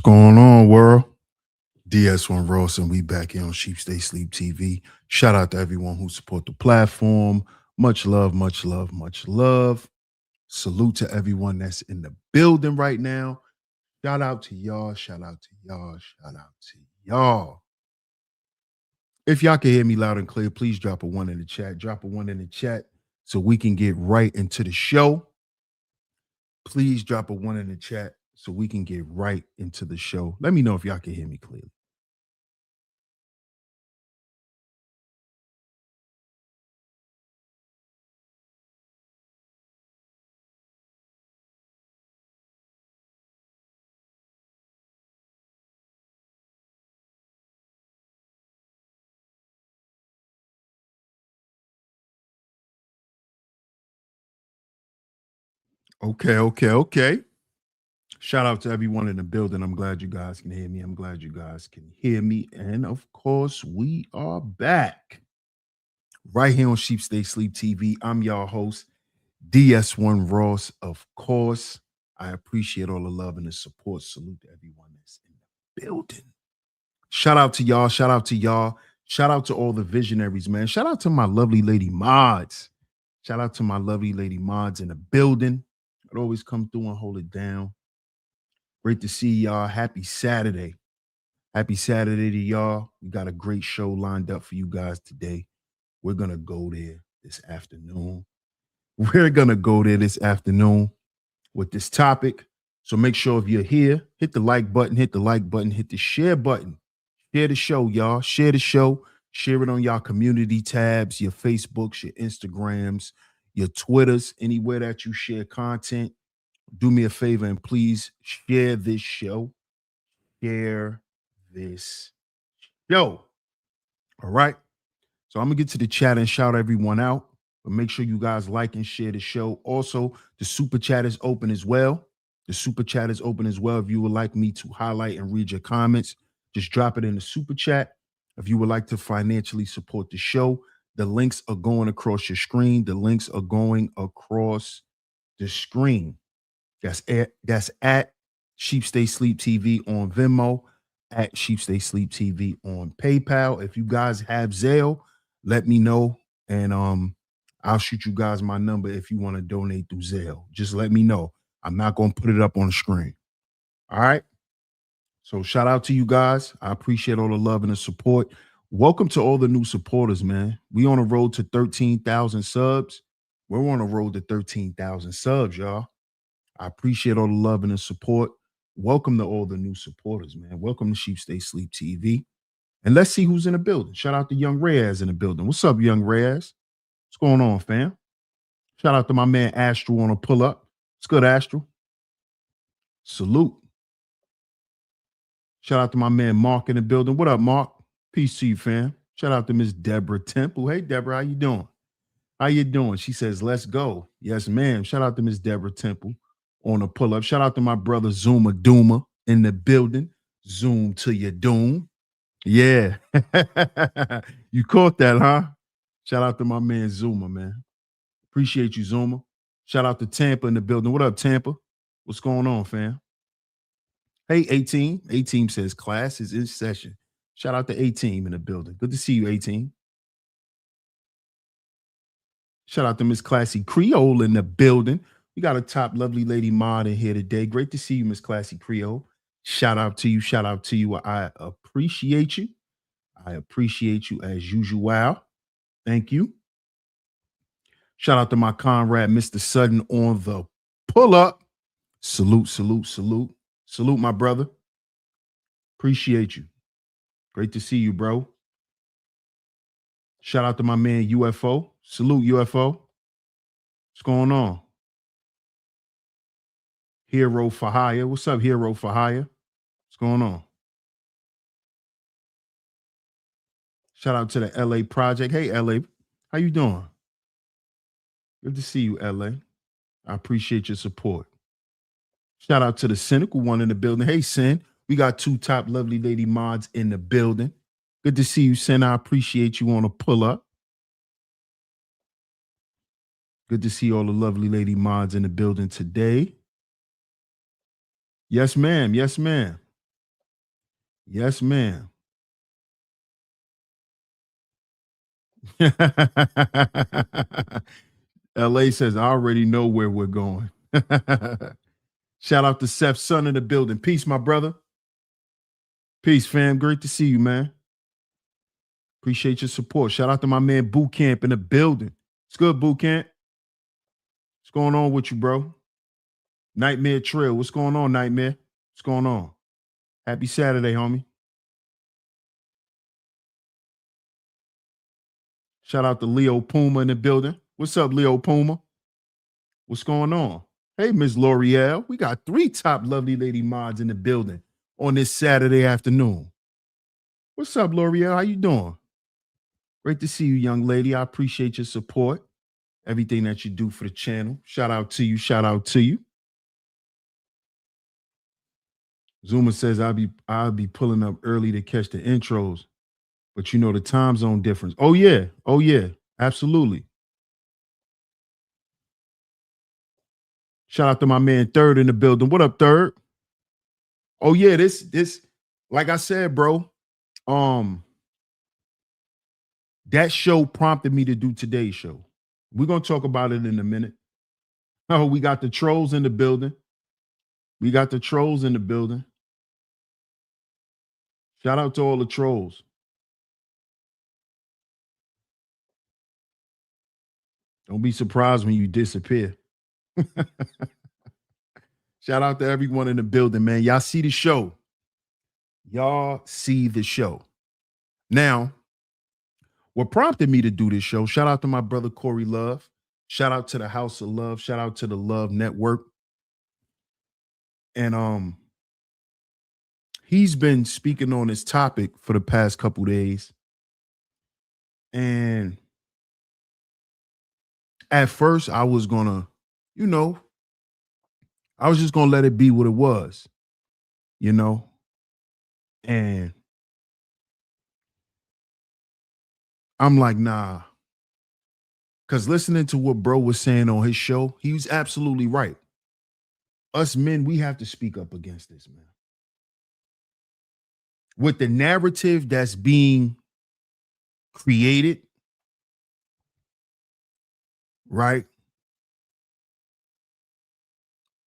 going on, world? DS1 Ross, and we back here on Sheep Stay Sleep TV. Shout out to everyone who support the platform. Much love, much love, much love. Salute to everyone that's in the building right now. Shout out to y'all. Shout out to y'all. Shout out to y'all. If y'all can hear me loud and clear, please drop a one in the chat. Drop a one in the chat so we can get right into the show. Please drop a one in the chat so we can get right into the show. Let me know if y'all can hear me clearly. Okay. Shout out to everyone in the building. I'm glad you guys can hear me. I'm glad you guys can hear me. And of course, we are back right here on Sheep Stay Sleep TV. I'm your host, DS1 Ross. Of course, I appreciate all the love and the support. Salute to everyone that's in the building. Shout out to y'all. Shout out to y'all. Shout out to all the visionaries, man. Shout out to my lovely lady mods. Shout out to my lovely lady mods in the building. I'd always come through and hold it down. Great to see y'all. Happy Saturday. Happy Saturday to y'all. We got a great show lined up for you guys today. We're going to go there this afternoon. We're going to go there this afternoon with this topic. So make sure if you're here, hit the like button, hit the share button. Share the show, y'all. Share the show. Share it on y'all community tabs, your Facebooks, your Instagrams, your Twitters, anywhere that you share content. Do me a favor and please share this show. Share this show. All right. So I'm going to get to the chat and shout everyone out. But make sure you guys like and share the show. Also, the super chat is open as well. The super chat is open as well. If you would like me to highlight and read your comments, just drop it in the super chat. If you would like to financially support the show, the links are going across your screen. The links are going across the screen. That's at Sheep Stay Sleep TV on Venmo, at Sheep Stay Sleep TV on PayPal. If you guys have Zelle, let me know, and I'll shoot you guys my number if you want to donate through Zelle. Just let me know. I'm not going to put it up on the screen. All right. So shout out to you guys. I appreciate all the love and the support. Welcome to all the new supporters, man. We on a road to 13,000 subs. We're on a road to 13,000 subs, y'all. I appreciate all the love and the support. Welcome to all the new supporters, man. Welcome to Sheep Stay Sleep TV. And let's see who's in the building. Shout out to Young Reyes in the building. What's up, Young Reyes? What's going on, fam? Shout out to my man Astral on a pull-up. What's good, Astral? Salute. Shout out to my man Mark in the building. What up, Mark? Peace to you, fam. Shout out to Miss Deborah Temple. Hey, Deborah, how you doing? How you doing? She says, let's go. Yes, ma'am. Shout out to Miss Deborah Temple on a pull-up. Shout out to my brother Zuma Duma in the building. Zoom to your doom. Yeah. You caught that, huh? Shout out to my man Zuma, man. Appreciate you, Zuma. Shout out to Tampa in the building. What up, Tampa? What's going on, fam? Hey, A-Team. A-Team says class is in session. Shout out to A-Team in the building. Good to see you, A-Team. Shout out to Miss Classy Creole in the building. We got a top lovely lady mod in here today. Great to see you, Miss Classy Creole. Shout out to you. Shout out to you. I appreciate you. I appreciate you as usual. Thank you. Shout out to my comrade, Mr. Sutton, on the pull up. Salute, salute, salute. Salute, my brother. Appreciate you. Great to see you, bro. Shout out to my man, UFO. Salute, UFO. What's going on? Hero for Hire. What's up, Hero for Hire? What's going on? Shout out to the LA Project. Hey, LA. How you doing? Good to see you, LA. I appreciate your support. Shout out to the cynical one in the building. Hey, Sin. We got two top lovely lady mods in the building. Good to see you, Sin. I appreciate you on a pull up. Good to see all the lovely lady mods in the building today. Yes, ma'am. Yes, ma'am. Yes, ma'am. LA says, I already know where we're going. Shout out to Seth, son in the building. Peace, my brother. Peace, fam. Great to see you, man. Appreciate your support. Shout out to my man Boot Camp in the building. It's good, Boot Camp. What's going on with you, bro? Nightmare Trail. What's going on, Nightmare? What's going on? Happy Saturday, homie. Shout out to Leo Puma in the building. What's up, Leo Puma? What's going on? Hey, Miss L'Oreal. We got 3 top lovely lady mods in the building on this Saturday afternoon. What's up, L'Oreal? How you doing? Great to see you, young lady. I appreciate your support. Everything that you do for the channel. Shout out to you. Shout out to you. Zuma says I'll be pulling up early to catch the intros, but you know the time zone difference. Oh yeah. Oh yeah. Absolutely. Shout out to my man Third in the building. What up, Third? Oh yeah, this like I said, bro. Um that show prompted me to do today's show. We're gonna talk about it in a minute. Oh, we got the trolls in the building. We got the trolls in the building. Shout out to all the trolls. Don't be surprised when you disappear. Shout out to everyone in the building, man. Y'all see the show. Y'all see the show. Now, what prompted me to do this show, shout out to my brother Corey Love. Shout out to the House of Love. Shout out to the Love Network. And he's been speaking on this topic for the past couple days. And at first I was gonna, you know, I was just gonna let it be what it was, you know. And I'm like, nah. Cause listening to what bro was saying on his show, he was absolutely right. Us men, we have to speak up against this, man. With the narrative that's being created, right?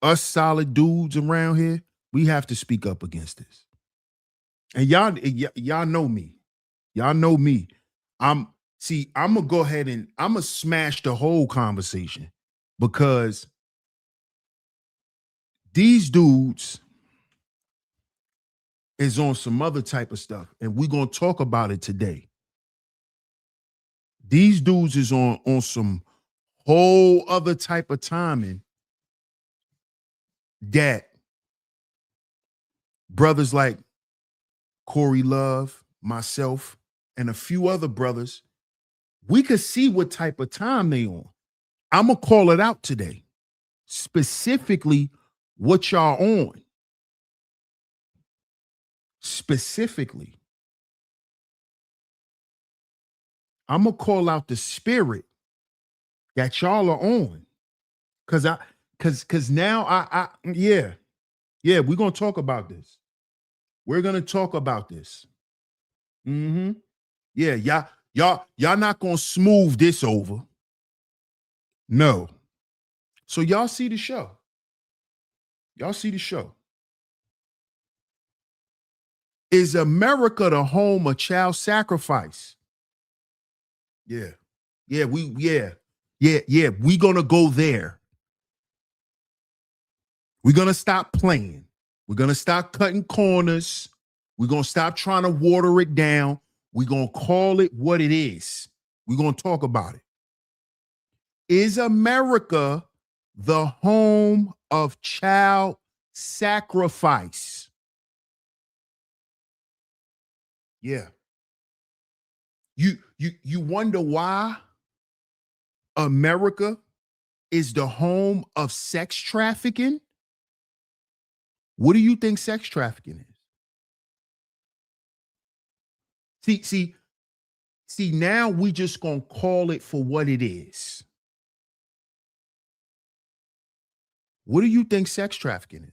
Us solid dudes around here, we have to speak up against this. And y'all know me. Y'all know me. I'm gonna go ahead and I'm gonna smash the whole conversation because these dudes is on some other type of stuff, and we're gonna talk about it today. These dudes is on some whole other type of timing that brothers like Corey Love, myself, and a few other brothers, we could see what type of time they on. I'm gonna call it out today, specifically what y'all on. Specifically, I'm gonna call out the spirit that y'all are on. Cause now yeah, we're gonna talk about this. We're gonna talk about this. Mm-hmm. Yeah, y'all not gonna smooth this over. No. So y'all see the show. Y'all see the show. Is America the home of child sacrifice? Yeah. Yeah, we gonna go there. We're gonna stop playing. We're gonna stop cutting corners. We're gonna stop trying to water it down. We're gonna call it what it is. We're gonna talk about it. Is America the home of child sacrifice? Yeah. You wonder why America is the home of sex trafficking? What do you think sex trafficking is? See, now we just gonna call it for what it is. What do you think sex trafficking is?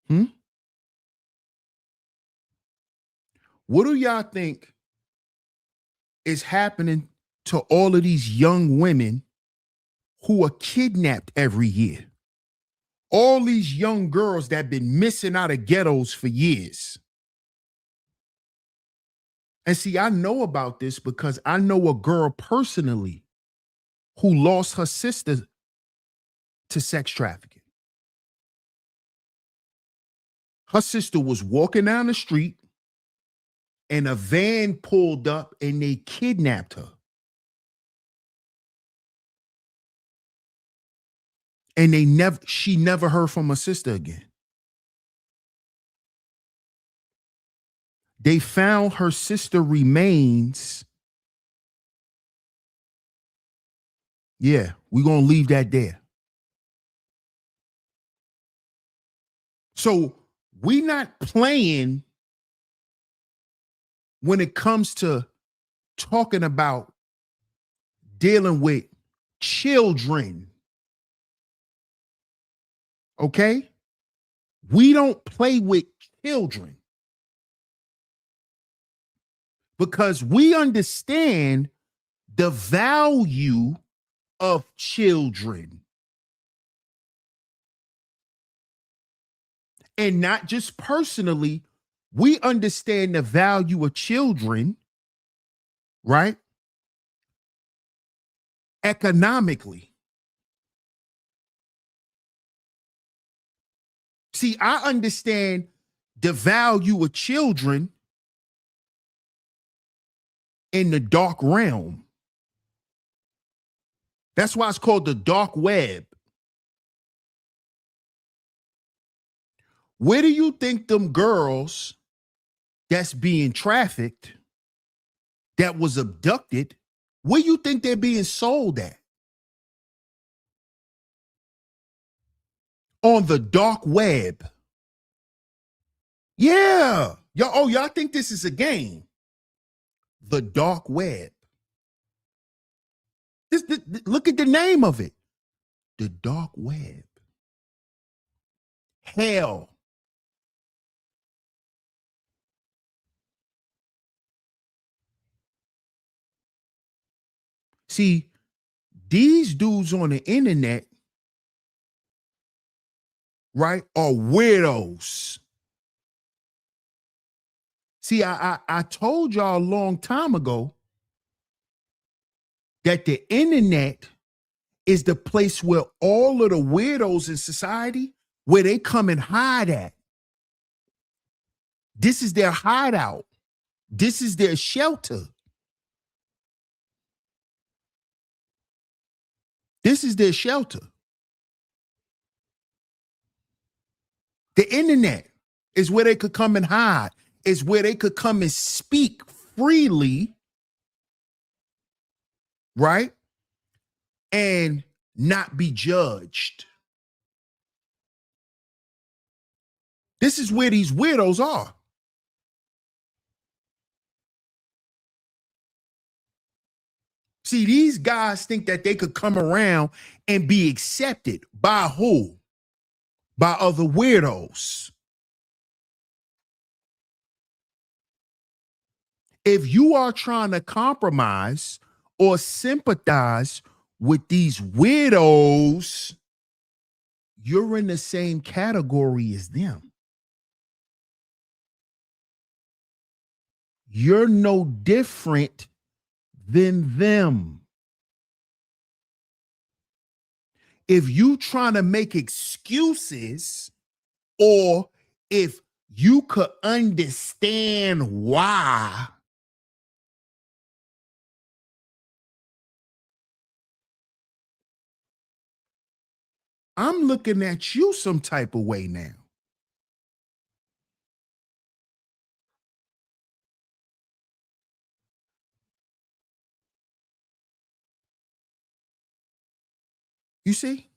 Hmm? What do y'all think is happening to all of these young women who are kidnapped every year? All these young girls that have been missing out of ghettos for years. And see, I know about this because I know a girl personally who lost her sister to sex trafficking. Her sister was walking down the street and a van pulled up and they kidnapped her. And she never heard from her sister again. They found her sister remains. Yeah, we're going to leave that there. So we not playing when it comes to talking about dealing with children. Okay? We don't play with children because we understand the value of children. And not just personally, we understand the value of children, right? Economically. See, I understand the value of children in the dark realm. That's why it's called the dark web. Where do you think them girls that's being trafficked, that was abducted, where you think they're being sold at? On the dark web. Yeah. Y'all think this is a game? The dark web. Look at the name of it. The dark web. Hell. See, these dudes on the internet, right, are weirdos. See, I told y'all a long time ago that the internet is the place where all of the weirdos in society, where they come and hide at. This is their hideout. This is their shelter. This is their shelter. The internet is where they could come and hide. Is where they could come and speak freely, right? And not be judged. This is where these weirdos are. See, these guys think that they could come around and be accepted by who? By other weirdos. If you are trying to compromise or sympathize with these weirdos, you're in the same category as them. You're no different than them. If you trying to make excuses, or if you could understand why, I'm looking at you some type of way now. You see?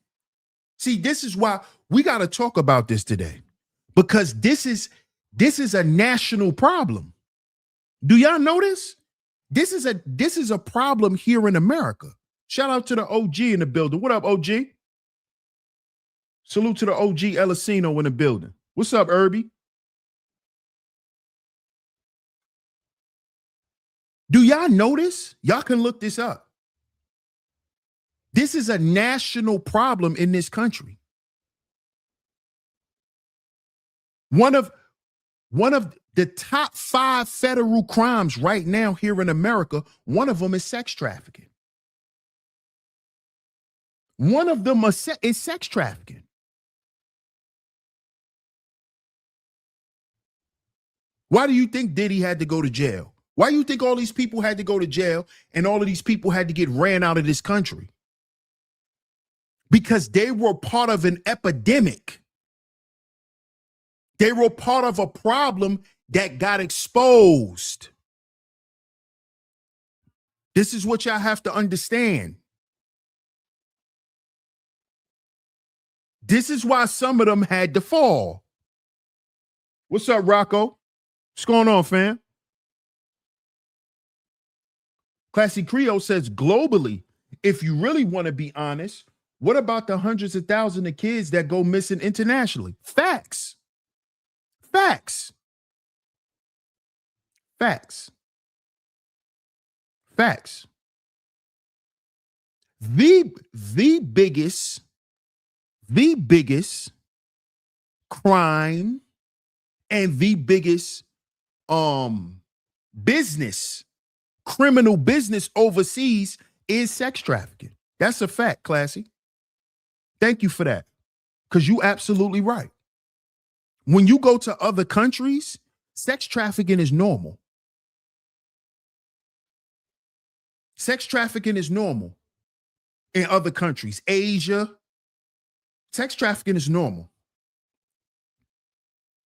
See, this is why we got to talk about this today, because this is a national problem. Do y'all know this? This is a problem here in America. Shout out to the OG in the building. What up, OG? Salute to the OG Elisino in the building. What's up, Irby? Do y'all notice? Y'all can look this up. This is a national problem in this country. One of the top 5 federal crimes right now here in America, one of them is sex trafficking. One of them is sex trafficking. Why do you think Diddy had to go to jail? Why do you think all these people had to go to jail and all of these people had to get ran out of this country? Because they were part of an epidemic. They were part of a problem that got exposed. This is what y'all have to understand. This is why some of them had to fall. What's up, Rocco? What's going on, fam? Classy Creole says globally, if you really want to be honest, what about the hundreds of thousands of kids that go missing internationally? Facts. Facts. Facts. Facts. The biggest crime and the biggest business, criminal business overseas is sex trafficking. That's a fact, Classy. Thank you for that. Because you absolutely right. When you go to other countries, sex trafficking is normal. Sex trafficking is normal in other countries. Asia, sex trafficking is normal.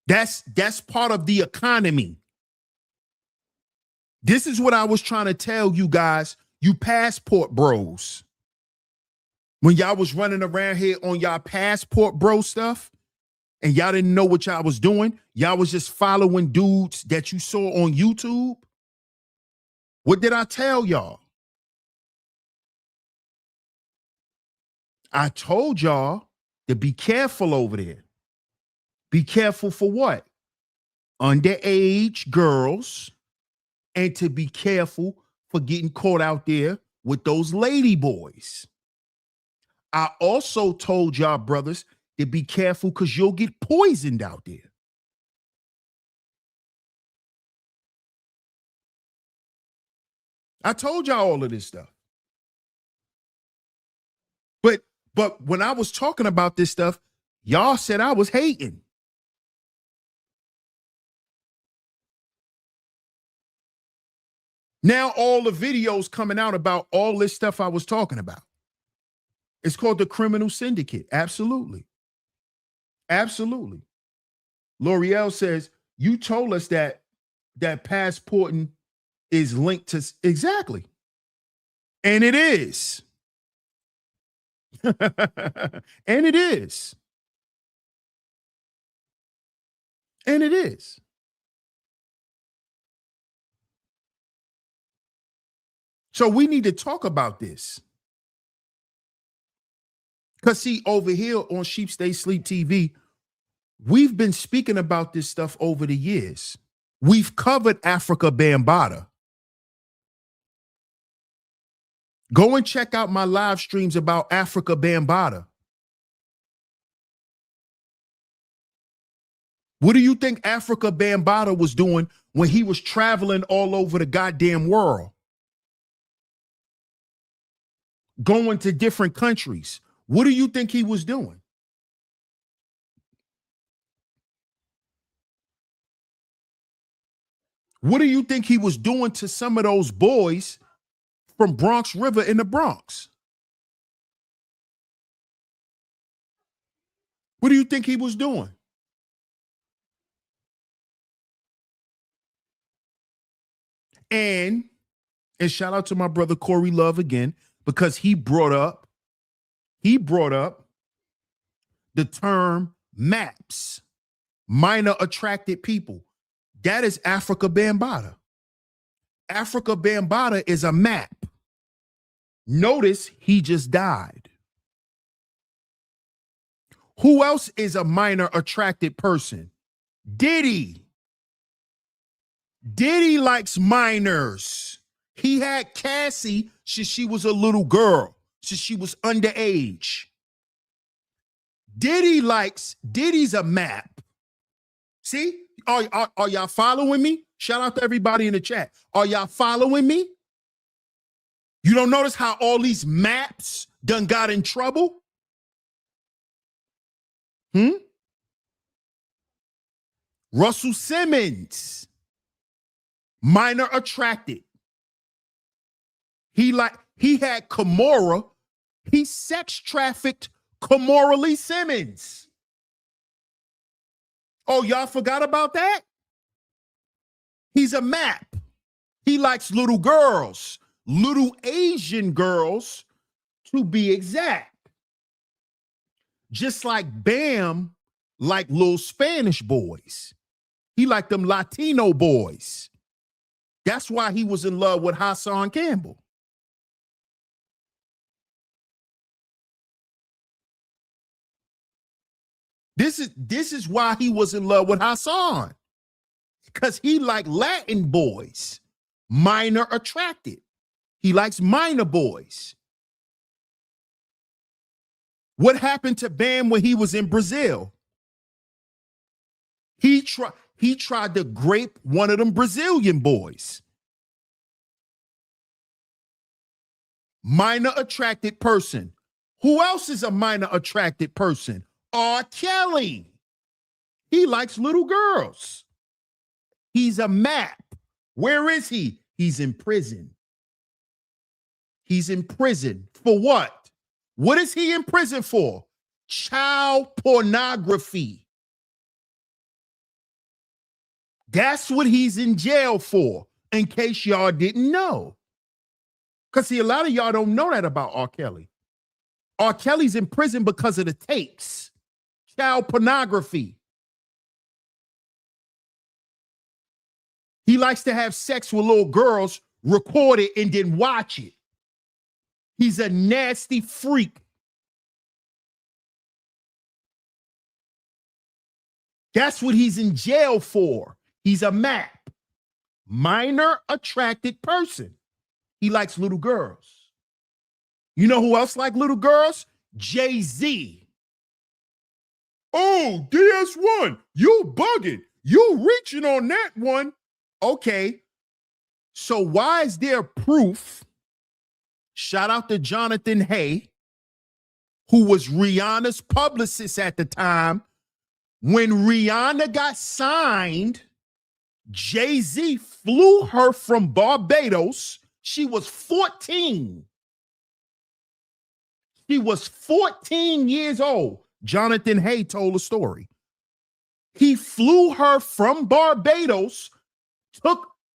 That's part of the economy. This is what I was trying to tell you guys, you passport bros. When y'all was running around here on y'all passport bro stuff and y'all didn't know what y'all was doing, y'all was just following dudes that you saw on YouTube. What did I tell y'all? I told y'all to be careful over there. Be careful for what? Underage girls, and to be careful for getting caught out there with those lady boys. I also told y'all brothers to be careful because you'll get poisoned out there. I told y'all all of this stuff. But when I was talking about this stuff, y'all said I was hating. Now all the videos coming out about all this stuff I was talking about. It's called the criminal syndicate. Absolutely. Absolutely. L'Oreal says, you told us that passporting is linked to, exactly. And it is. And it is. And it is. So we need to talk about this. Because see, over here on Sheep Stay Sleep TV, we've been speaking about this stuff over the years. We've covered Africa Bambaataa. Go and check out my live streams about Africa Bambaataa. What do you think Africa Bambaataa was doing when he was traveling all over the goddamn world? Going to different countries. What do you think he was doing? What do you think he was doing to some of those boys from Bronx River in the Bronx? What do you think he was doing? And shout out to my brother Corey Love again, because he brought up the term MAPS, minor attracted people. That is Africa Bambaataa. Africa Bambaataa is a map. Notice he just died. Who else is a minor attracted person? Diddy. Diddy likes minors. He had Cassie since she was a little girl, since she was underage. Diddy's a map. See? Are y'all following me? Shout out to everybody in the chat. Are y'all following me? You don't notice how all these maps done got in trouble? Russell Simmons, minor attracted. He had Kimora. He sex trafficked Kimora Lee Simmons. Oh, y'all forgot about that? He's a map. He likes little girls, little Asian girls, to be exact. Just like Bam like little Spanish boys. He liked them Latino boys. That's why he was in love with Hassan Campbell. This is why he was in love with Hassan. Because he liked Latin boys, minor attracted. He likes minor boys. What happened to Bam when he was in Brazil? He tried to grape one of them Brazilian boys. Minor attracted person. Who else is a minor attracted person? R. Kelly. He likes little girls. He's a map. Where is he? He's in prison. He's in prison for what? What is he in prison for? Child pornography. That's what he's in jail for, in case y'all didn't know. Because, see, a lot of y'all don't know that about R. Kelly. R. Kelly's in prison because of the tapes. Child pornography. He likes to have sex with little girls, record it, and then watch it. He's a nasty freak. That's what he's in jail for. He's a map. Minor attracted person. He likes little girls. You know who else like little girls? Jay-Z. Oh, DS1, you bugging. You reaching on that one. Okay. So why is there proof? Shout out to Jonathan Hay, who was Rihanna's publicist at the time. When Rihanna got signed, Jay-Z flew her from Barbados. She was 14. She was 14 years old. Jonathan Hay told a story. He flew her from Barbados,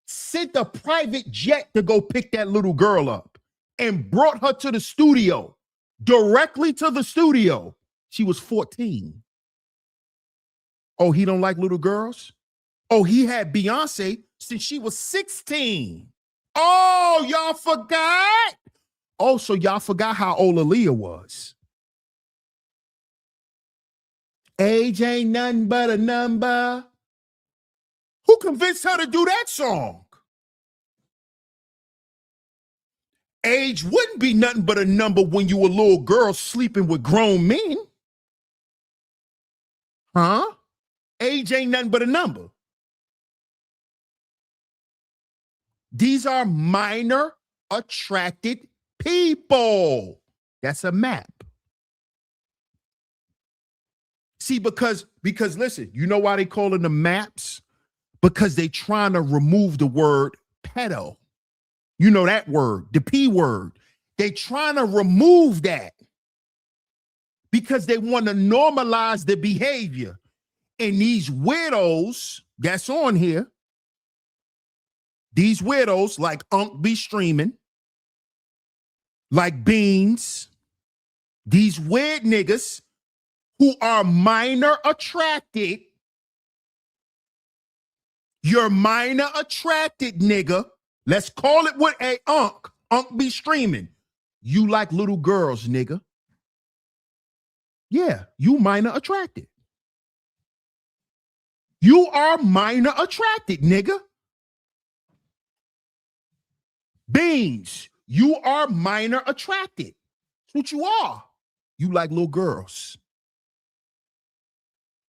sent a private jet to go pick that little girl up, and brought her to the studio, directly to the studio. She was 14. Oh, he don't like little girls? Oh, he had Beyonce since she was 16. Oh, y'all forgot? Oh, so y'all forgot how old Aaliyah was. Age ain't nothing but a number. Who convinced her to do that song? Age wouldn't be nothing but a number when you were a little girl sleeping with grown men. Huh? Age ain't nothing but a number. These are minor attracted people. That's a map. See, because listen, you know why they call it the maps? Because they trying to remove the word pedo. You know that word, the P word. They trying to remove that because they want to normalize the behavior. And these weirdos that's on here, these weirdos like Unc be streaming, like Beans, these weird niggas who are minor attracted. You're minor attracted, nigga. Let's call it what a Unc be streaming. You like little girls, nigga. Yeah, you minor attracted. You are minor attracted, nigga. Beans, you are minor attracted. That's what you are. You like little girls.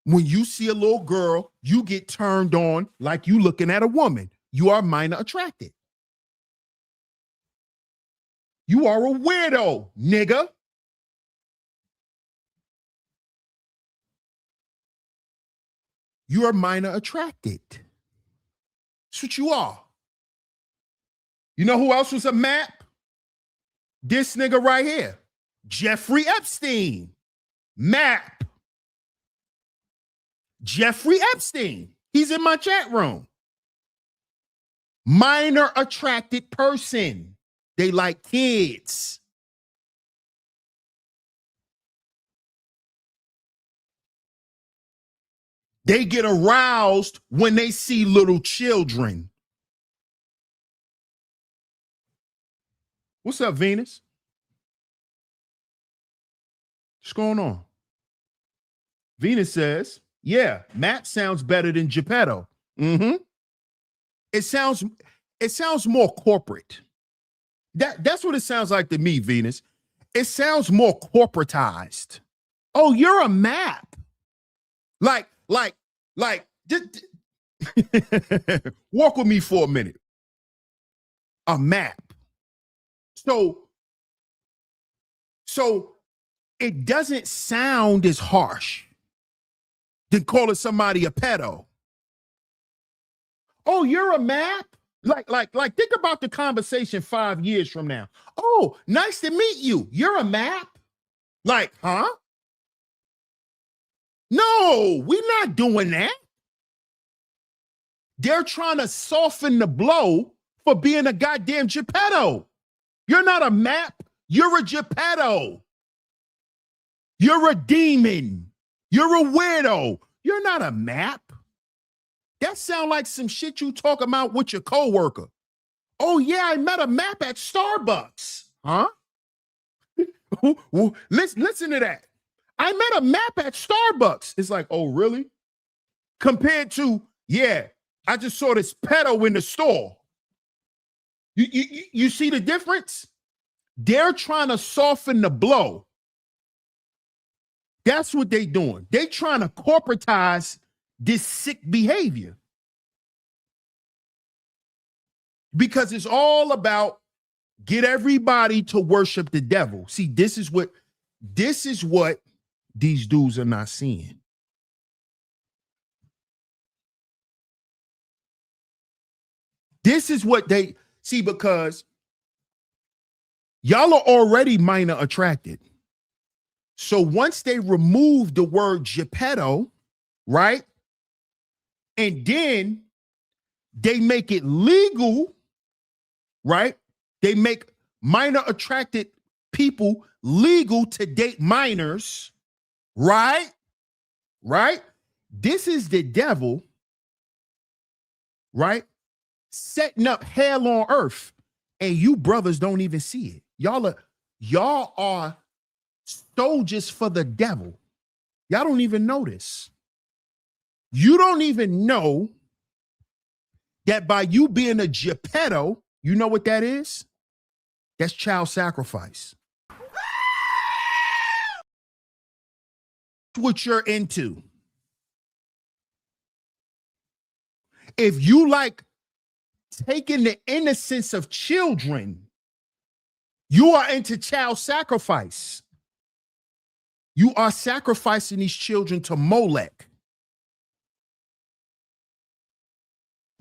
When you see a little girl, you get turned on like you looking at a woman. You are minor attracted. You are a weirdo, nigga. You are minor attracted. That's what you are. You know who else was a map? This nigga right here, Jeffrey Epstein. Map. Jeffrey Epstein. He's in my chat room. Minor attracted person. They like kids. They get aroused when they see little children. What's up, Venus? What's going on? Venus says, yeah, Matt sounds better than Geppetto. Mm-hmm. It sounds more corporate. That's what it sounds like to me, Venus. It sounds more corporatized. Oh, you're a map. Like, walk with me for a minute. A map. So it doesn't sound as harsh than calling somebody a pedo. Oh, you're a map? Like, think about the conversation 5 years from now. Oh, nice to meet you. You're a map? Like, huh? No, we're not doing that. They're trying to soften the blow for being a goddamn Geppetto. You're not a map. You're a Geppetto. You're a demon. You're a weirdo. You're not a map. That sounds like some shit you talk about with your coworker. Oh, yeah, I met a map at Starbucks. Huh? Listen to that. I met a map at Starbucks. It's like, oh, really? Compared to, yeah, I just saw this pedo in the store. You see the difference? They're trying to soften the blow. That's what they're doing. They're trying to corporatize this sick behavior. Because it's all about get everybody to worship the devil. See, this is what these dudes are not seeing. This is what they see, because y'all are already minor attracted. So once they remove the word Geppetto, right? And then they make it legal, right? They make minor attracted people legal to date minors, right? Right? This is the devil, right? Setting up hell on earth, and you brothers don't even see it. Y'all are soldiers for the devil. Y'all don't even know this. You don't even know that by you being a Geppetto, you know what that is? That's child sacrifice. What you're into. If you like taking the innocence of children, you are into child sacrifice. You are sacrificing these children to Molech.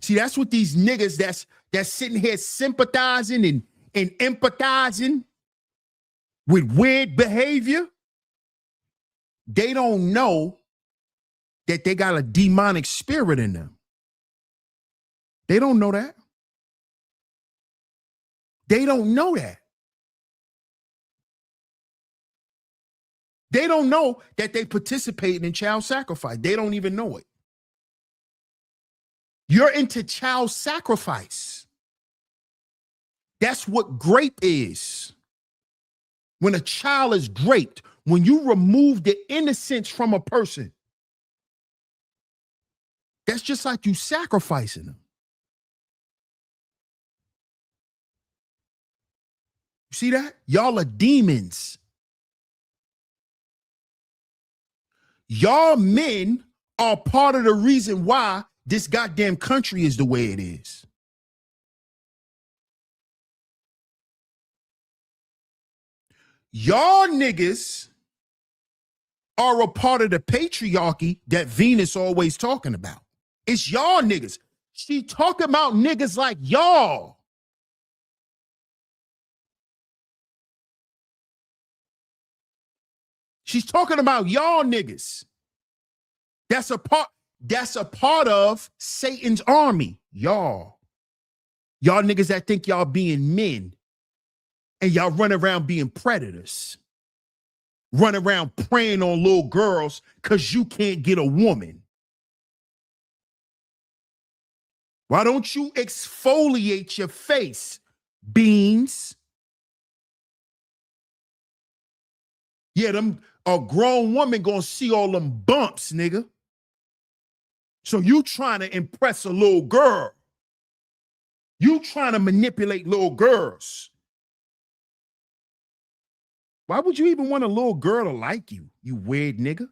See, that's what these niggas that's sitting here sympathizing and empathizing with weird behavior, they don't know that they got a demonic spirit in them. They don't know that. They don't know that. They don't know that they participating in child sacrifice. They don't even know it. You're into child sacrifice. That's what grape is. When a child is graped, when you remove the innocence from a person, that's just like you sacrificing them. You see that? Y'all are demons. Y'all men are part of the reason why this goddamn country is the way it is. Y'all niggas are a part of the patriarchy that Venus always talking about. It's y'all niggas. She talking about niggas like y'all. She's talking about y'all niggas. That's a part of Satan's army. Y'all niggas that think y'all being men and y'all run around being predators. Run around preying on little girls because you can't get a woman. Why don't you exfoliate your face, beans? Yeah, a grown woman gonna see all them bumps, nigga. So you trying to impress a little girl. You trying to manipulate little girls. Why would you even want a little girl to like you, you weird nigga?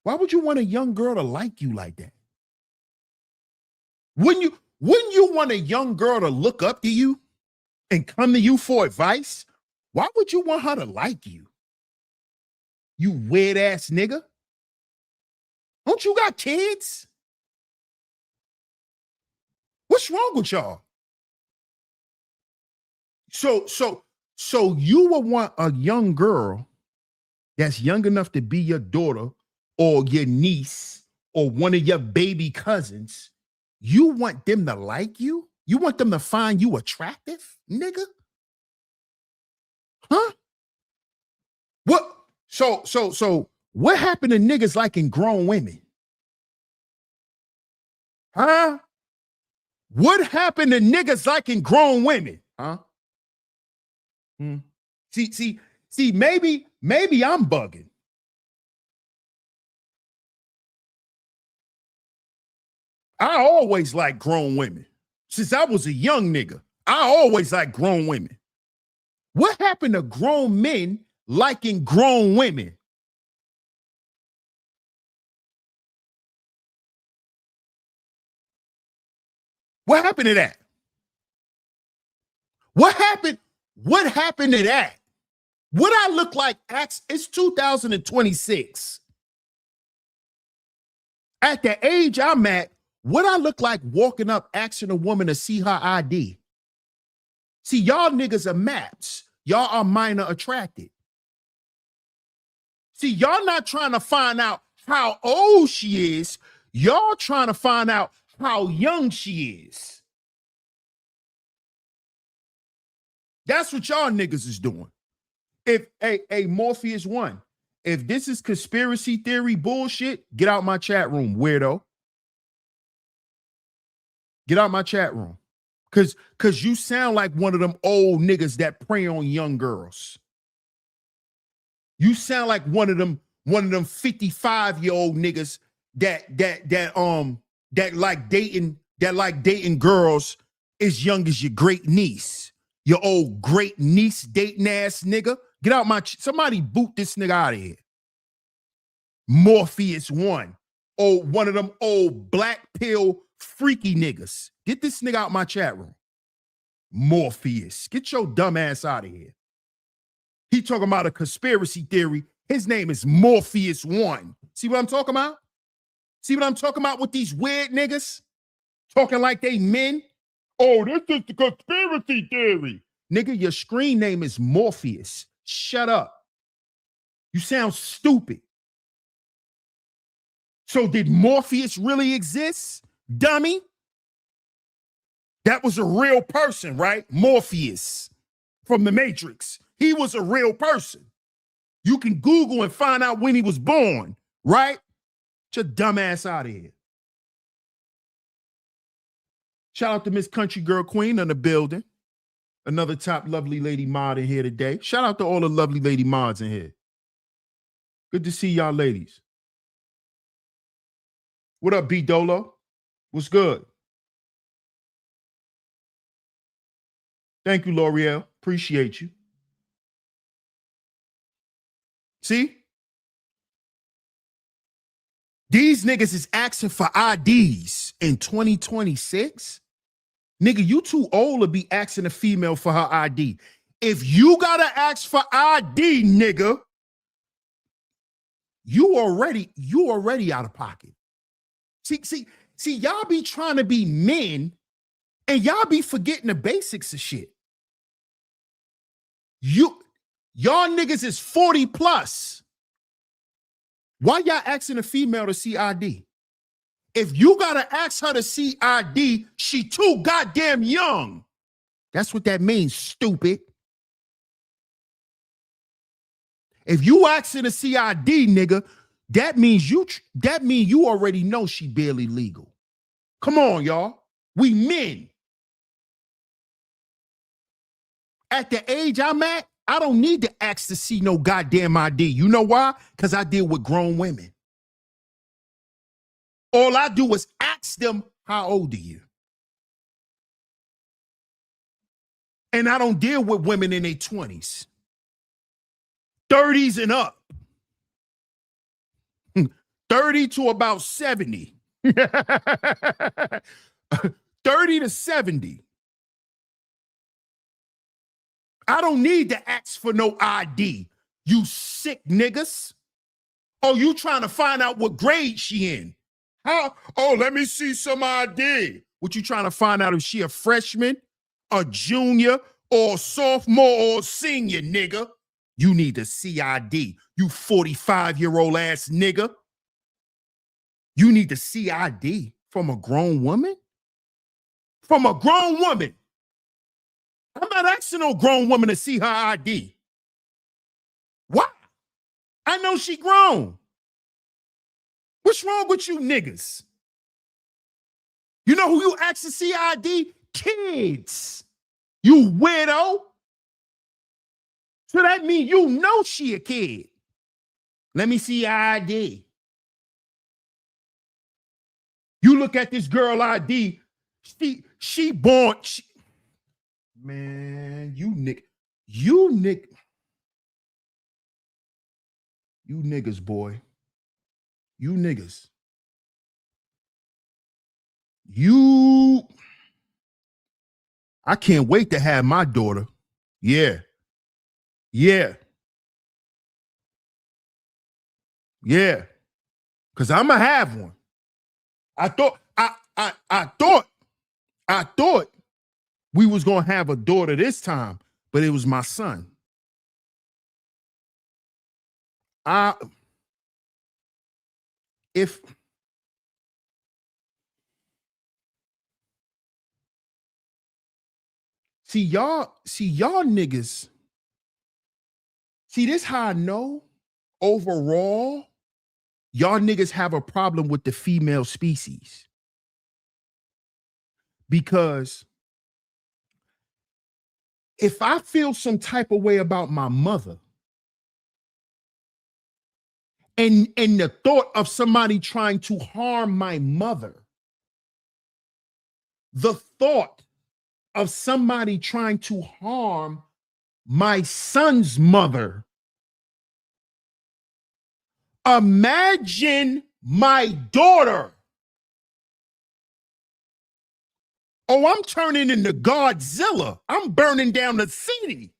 Why would you want a young girl to like you like that? Wouldn't you want a young girl to look up to you and come to you for advice? Why would you want her to like you? You weird ass nigga. Don't you got kids? What's wrong with y'all? So you would want a young girl that's young enough to be your daughter or your niece or one of your baby cousins. You want them to like you? You want them to find you attractive, nigga? Huh? What? So what happened to niggas liking grown women? Huh? What happened to niggas liking grown women? Huh? See, maybe I'm bugging. I always like grown women. Since I was a young nigga, I always like grown women. What happened to grown men liking grown women? What happened to that? What happened? What happened to that? What I look like? It's 2026. At the age I'm at, what I look like walking up asking a woman to see her ID? See, y'all niggas are maps. Y'all are minor attracted. See, y'all not trying to find out how old she is. Y'all trying to find out how young she is. That's what y'all niggas is doing. If a Morpheus 1, if this is conspiracy theory bullshit, get out my chat room, weirdo. Get out my chat room. Cause you sound like one of them old niggas that prey on young girls. You sound like one of them 55-year-old niggas that like dating girls as young as your great niece. Your old great niece dating ass nigga. Get out somebody boot this nigga out of here. Morpheus 1. Oh, one of them old black pill freaky niggas. Get this nigga out my chat room. Morpheus. Get your dumb ass out of here. He talking about a conspiracy theory. His name is Morpheus 1. See what I'm talking about? See what I'm talking about with these weird niggas? Talking like they men? Oh, this is the conspiracy theory. Nigga, your screen name is Morpheus. Shut up. You sound stupid. So did Morpheus really exist, dummy? That was a real person, right? Morpheus from the Matrix. He was a real person. You can Google and find out when he was born, right? Get your dumb ass out of here. Shout out to Miss Country Girl Queen in the building. Another top lovely lady mod in here today. Shout out to all the lovely lady mods in here. Good to see y'all ladies. What up, B Dolo? What's good? Thank you, L'Oreal. Appreciate you. See? These niggas is asking for IDs in 2026. Nigga, you too old to be asking a female for her ID. If you gotta ask for ID, nigga, you already out of pocket. See, y'all be trying to be men and y'all be forgetting the basics of shit. Y'all niggas is 40 plus. Why y'all asking a female to see ID? If you gotta ask her to see ID, she too goddamn young. That's what that means, stupid. If you asking to see ID, nigga, that means you already know she barely legal. Come on, y'all. We men. At the age I'm at, I don't need to ask to see no goddamn ID. You know why? Because I deal with grown women. All I do is ask them, how old are you? And I don't deal with women in their 20s. 30s and up. 30 to about 70. 30 to 70. I don't need to ask for no ID. You sick niggas. Oh, you trying to find out what grade she in? How? Oh, let me see some ID. What you trying to find out if she a freshman, a junior, or a sophomore or a senior, nigga? You need to see ID. You 45-year-old ass nigga. You need to see ID from a grown woman? From a grown woman. I'm not asking no grown woman to see her ID. What? I know she grown. What's wrong with you niggas? You know who you ask to see ID? Kids. You weirdo. So that means you know she a kid. Let me see ID. You look at this girl ID. She born. Man, you niggas, boy. You niggas. I can't wait to have my daughter. Yeah. Cause I'ma have one. I thought we was gonna have a daughter this time, but it was my son. See y'all niggas. See, this how I know overall y'all niggas have a problem with the female species. Because if I feel some type of way about my mother and the thought of somebody trying to harm my mother, the thought of somebody trying to harm my son's mother, imagine my daughter. Oh, I'm turning into Godzilla. I'm burning down the city.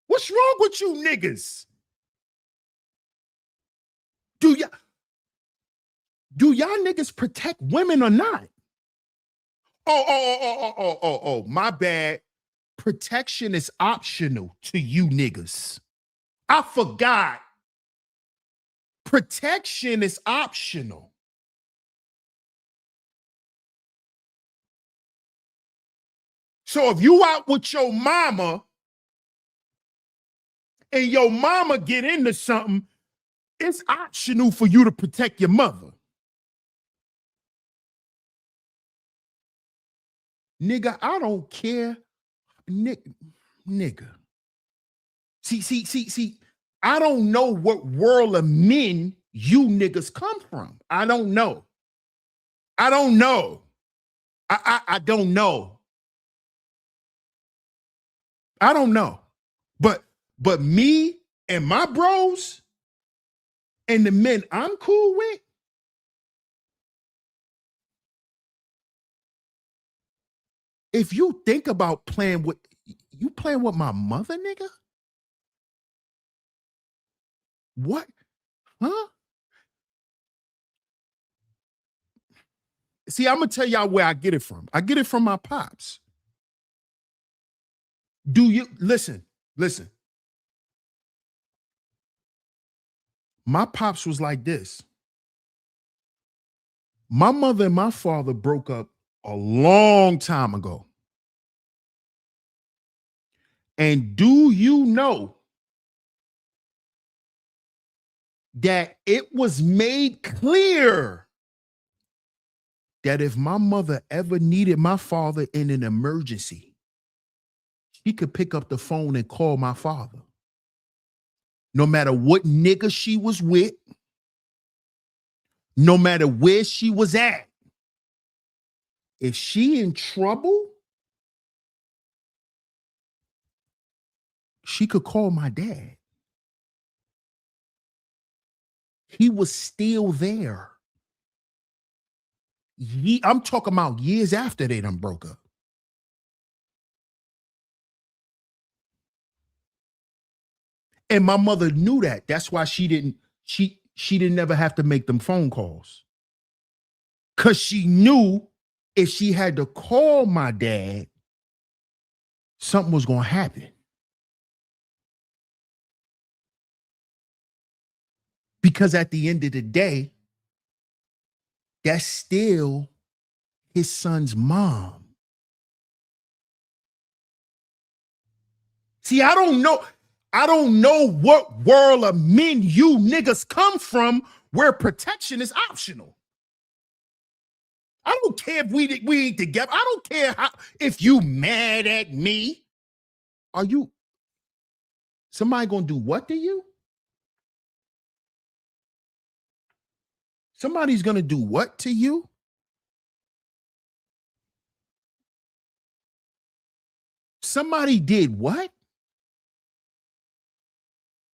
What's wrong with you niggas? Do y'all niggas protect women or not? Oh, my bad. Protection is optional to you niggas. I forgot. Protection is optional. So if you out with your mama and your mama get into something, it's optional for you to protect your mother. Nigga, I don't care. Nigga. See. I don't know what world of men you niggas come from. I don't know. I don't know. I don't know. I don't know. But me and my bros and the men I'm cool with, if you think about playing with my mother, nigga? What? Huh? See, I'm gonna tell y'all where I get it from. I get it from my pops. Do you listen? Listen. My pops was like this. My mother and my father broke up a long time ago. And do you know that it was made clear that if my mother ever needed my father in an emergency, she could pick up the phone and call my father. No matter what nigga she was with, no matter where she was at, if she in trouble, she could call my dad. He was still there. I'm talking about years after they done broke up. And my mother knew that. That's why she didn't ever have to make them phone calls. Cause she knew if she had to call my dad, something was gonna happen. Because at the end of the day, that's still his son's mom. See, I don't know what world of men you niggas come from where protection is optional. I don't care if we ain't together. I don't care if you mad at me. Are you somebody gonna do what to you? Somebody's gonna do what to you? Somebody did what?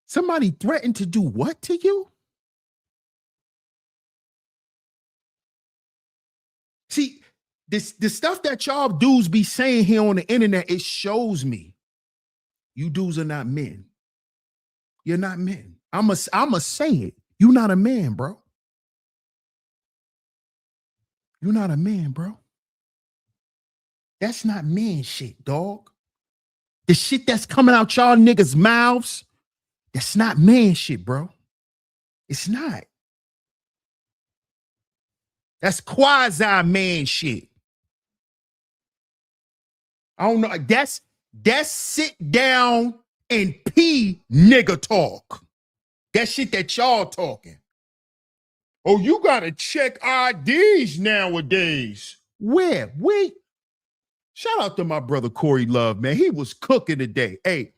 Somebody threatened to do what to you? See, the stuff that y'all dudes be saying here on the internet, it shows me you dudes are not men. You're not men. I'ma say it. You're not a man, bro. You're not a man, bro. That's not man shit, dog. The shit that's coming out y'all niggas' mouths, that's not man shit, bro. It's not. That's quasi man shit. I don't know. That's sit down and pee nigga talk. That shit that y'all talking. Oh, you gotta check IDs nowadays. Where? Wait. Shout out to my brother Corey Love, man. He was cooking today. Hey,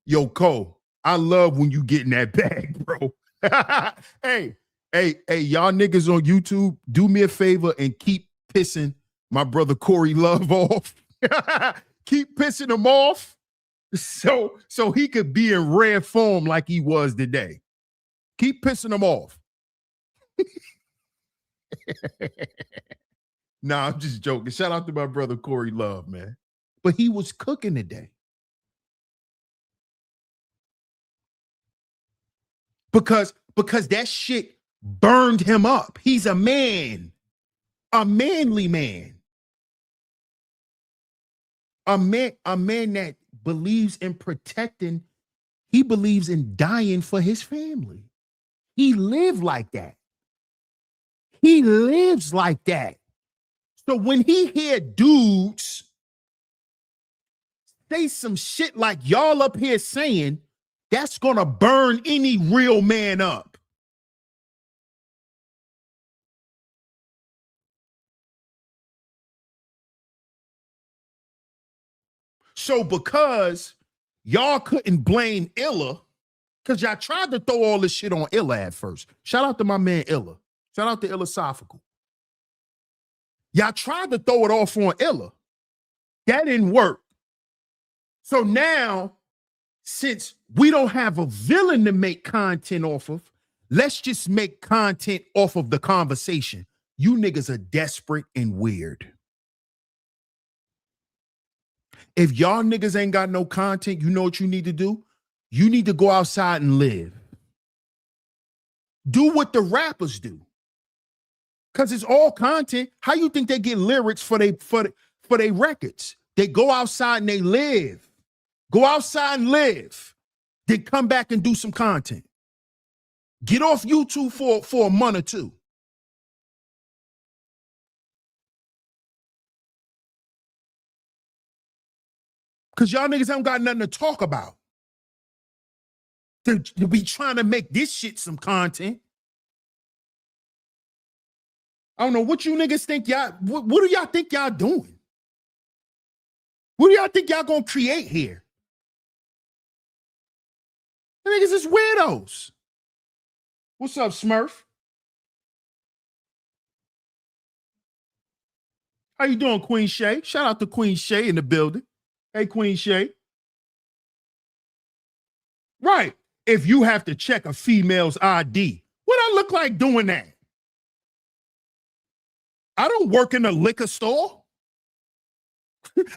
yo, Cole, I love when you get in that bag, bro. hey, y'all niggas on YouTube, do me a favor and keep pissing my brother Corey Love off. Keep pissing him off so he could be in rare form like he was today. Keep pissing him off. Nah, I'm just joking. Shout out to my brother Corey Love, man. But he was cooking today. Because that shit burned him up. He's a man. A manly man. A man that believes in protecting, he believes in dying for his family. He lived like that. He lives like that. So when he hear dudes say some shit like y'all up here saying, that's gonna burn any real man up. So because y'all couldn't blame Illa, because y'all tried to throw all this shit on Illa at first. Shout out to my man Illa. Shout out to Illosophical. Y'all tried to throw it off on Illa. That didn't work. So now, since we don't have a villain to make content off of, let's just make content off of the conversation. You niggas are desperate and weird. If y'all niggas ain't got no content, you know what you need to do? You need to go outside and live. Do what the rappers do. Because it's all content. How you think they get lyrics for they records? They go outside and they live. Go outside and live. Then come back and do some content. Get off YouTube for a month or two. Because y'all niggas haven't got nothing to talk about. To be trying to make this shit some content. I don't know what you niggas think y'all, what do y'all think y'all doing? What do y'all think y'all gonna create here? The niggas is weirdos. What's up, Smurf? How you doing, Queen Shay? Shout out to Queen Shay in the building. Hey, Queen Shay. Right. If you have to check a female's ID, what I look like doing that? I don't work in a liquor store.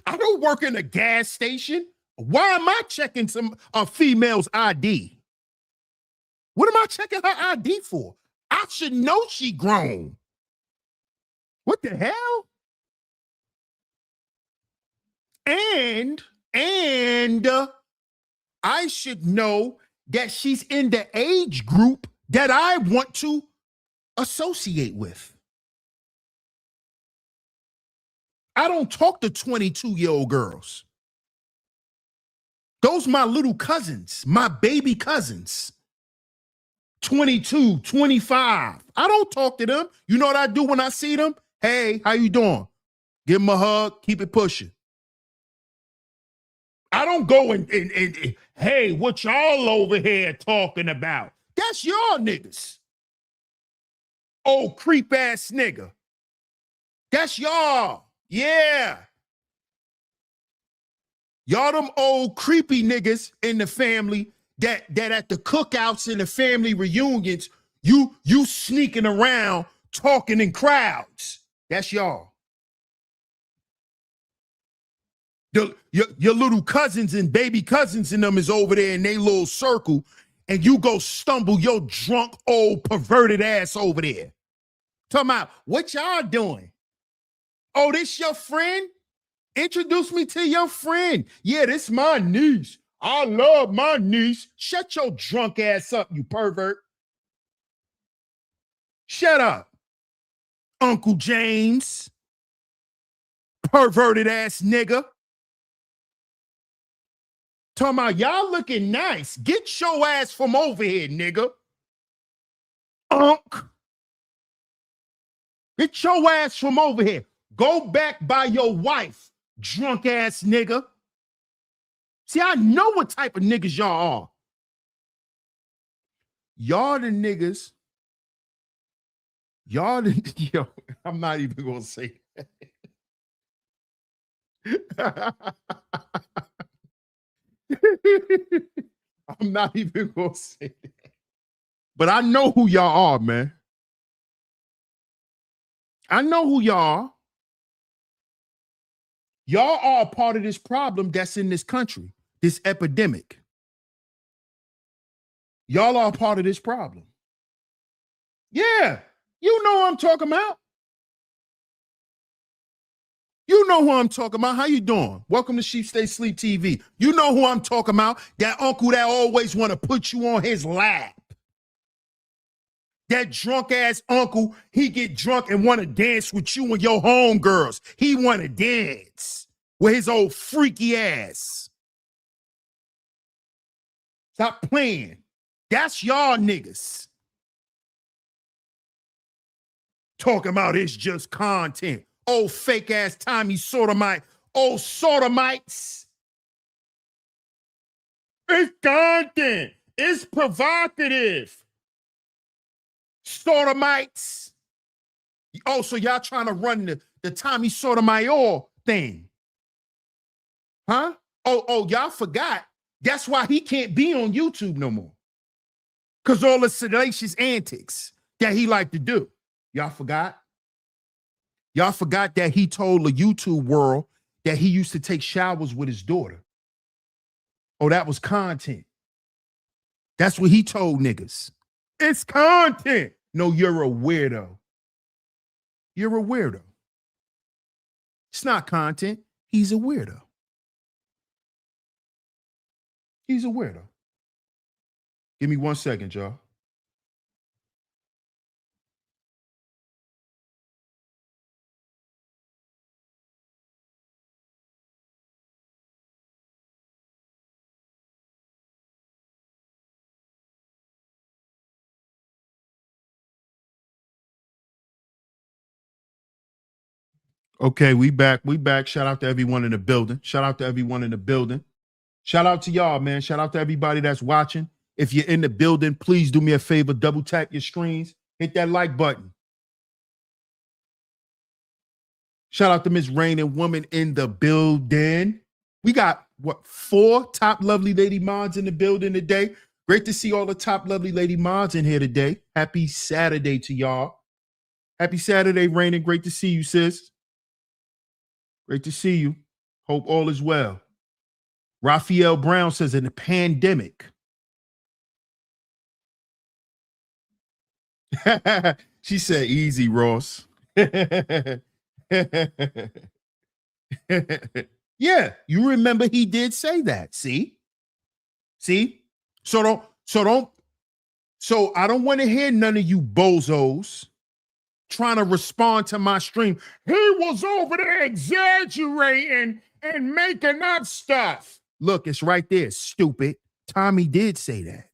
I don't work in a gas station. Why am I checking a female's ID? What am I checking her ID for? I should know she grown. What the hell? And I should know that she's in the age group that I want to associate with. I don't talk to 22-year-old girls. Those my little cousins, my baby cousins. 22, 25. I don't talk to them. You know what I do when I see them? Hey, how you doing? Give them a hug, keep it pushing. I don't go and hey, what y'all over here talking about? That's y'all niggas. Oh, creep ass nigga. That's y'all. Yeah. Y'all them old creepy niggas in the family that at the cookouts and the family reunions, you sneaking around talking in crowds. That's y'all. Your little cousins and baby cousins and them is over there in their little circle, and you go stumble your drunk old perverted ass over there. Talking about what y'all doing? Oh, this your friend? Introduce me to your friend. Yeah, this my niece. I love my niece. Shut your drunk ass up, you pervert. Shut up, Uncle James. Perverted ass nigga. Talking about y'all looking nice. Get your ass from over here, nigga. Unk. Get your ass from over here. Go back by your wife, drunk ass nigga. See, I know what type of niggas y'all are. Y'all the niggas. Y'all the, yo, I'm not even gonna say that. I'm not even gonna say that. But I know who y'all are, man. I know who y'all are. Y'all are a part of this problem that's in this country, this epidemic. Y'all are a part of this problem. Yeah, you know who I'm talking about. You know who I'm talking about. How you doing? Welcome to Sheep Stay Sleep TV. You know who I'm talking about. That uncle that always want to put you on his lap. That drunk ass uncle, he get drunk and want to dance with you and your homegirls. He want to dance with his old freaky ass. Stop playing. That's y'all niggas. Talking about it's just content. Oh, fake ass Tommy Sodomite. Oh, Sodomites. It's content. It's provocative. Sodomites. Oh, so y'all trying to run the Tommy Sotomayor thing. Huh? Oh, y'all forgot. That's why he can't be on YouTube no more. Because all the salacious antics that he liked to do. Y'all forgot? Y'all forgot that he told the YouTube world that he used to take showers with his daughter. Oh, that was content. That's what he told niggas. It's content. No, you're a weirdo. You're a weirdo. It's not content. He's a weirdo. He's a weirdo. Give me 1 second, y'all. Okay, we back. We back. Shout out to everyone in the building. Shout out to everyone in the building. Shout out to y'all, man. Shout out to everybody that's watching. If you're in the building, please do me a favor. Double tap your screens. Hit that like button. Shout out to Miss Rain and Woman in the building. We got, what, 4 top lovely lady mods in the building today. Great to see all the top lovely lady mods in here today. Happy Saturday to y'all. Happy Saturday, Rain, and great to see you, sis. Great to see you. Hope all is well. Raphael Brown says, in the pandemic. She said, easy, Ross. Yeah, you remember he did say that. See? So I don't want to hear none of you bozos trying to respond to my stream. He was over there exaggerating and making up stuff. Look, it's right there, stupid. Tommy did say that.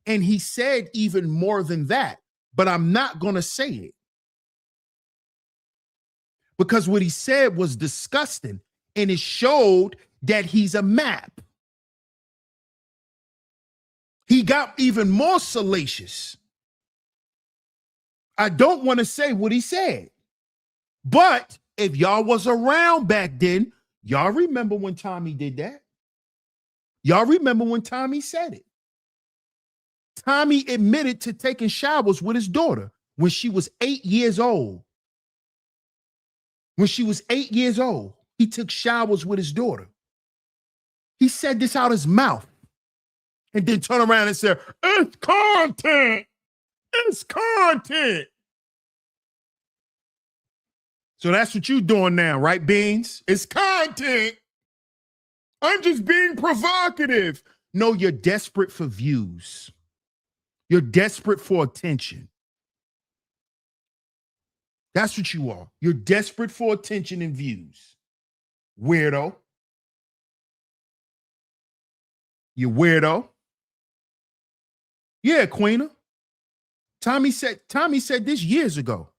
And he said even more than that, but I'm not going to say it. Because what he said was disgusting, and it showed that he's a map. He got even more salacious. I don't want to say what he said. But if y'all was around back then, y'all remember when Tommy did that? Y'all remember when Tommy said it? Tommy admitted to taking showers with his daughter when she was 8 years old. When she was 8 years old, he took showers with his daughter. He said this out his mouth and then turn around and said, it's content. It's content. So that's what you're doing now, right, Beans? It's content. I'm just being provocative. No, you're desperate for views. You're desperate for attention. That's what you are. You're desperate for attention and views. Weirdo. You weirdo. Yeah, Queena. Tommy said this years ago.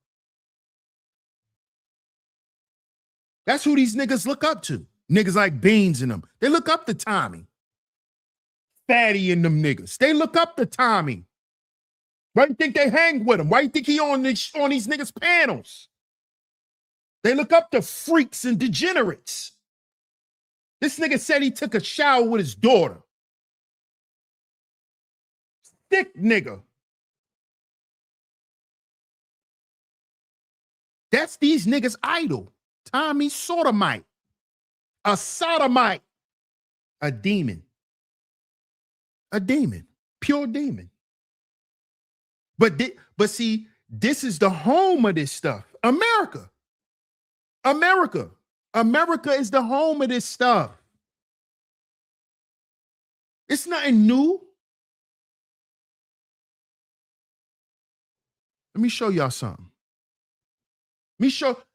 That's who these niggas look up to. Niggas like Beans and them. They look up to Tommy. Fatty and them niggas. They look up to Tommy. Why do you think they hang with him? Why do you think he on these niggas' panels? They look up to freaks and degenerates. This nigga said he took a shower with his daughter. Thick nigga. That's these niggas' idol. Tommy Sodomite. A sodomite. A demon. A demon. Pure demon. But see, this is the home of this stuff. America. America. America is the home of this stuff. It's nothing new. Let me show y'all something.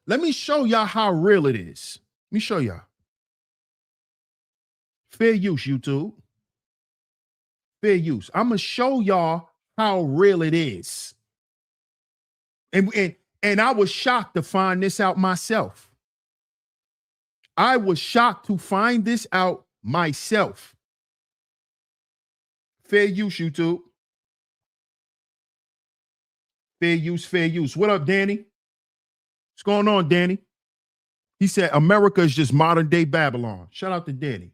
Let me show y'all how real it is. Let me show y'all. Fair use, YouTube. Fair use. I'm gonna show y'all how real it is. And I was shocked to find this out myself. I was shocked to find this out myself. Fair use, YouTube. Fair use, fair use. What up, Danny? What's going on, Danny? He said America is just modern day Babylon. Shout out to Danny.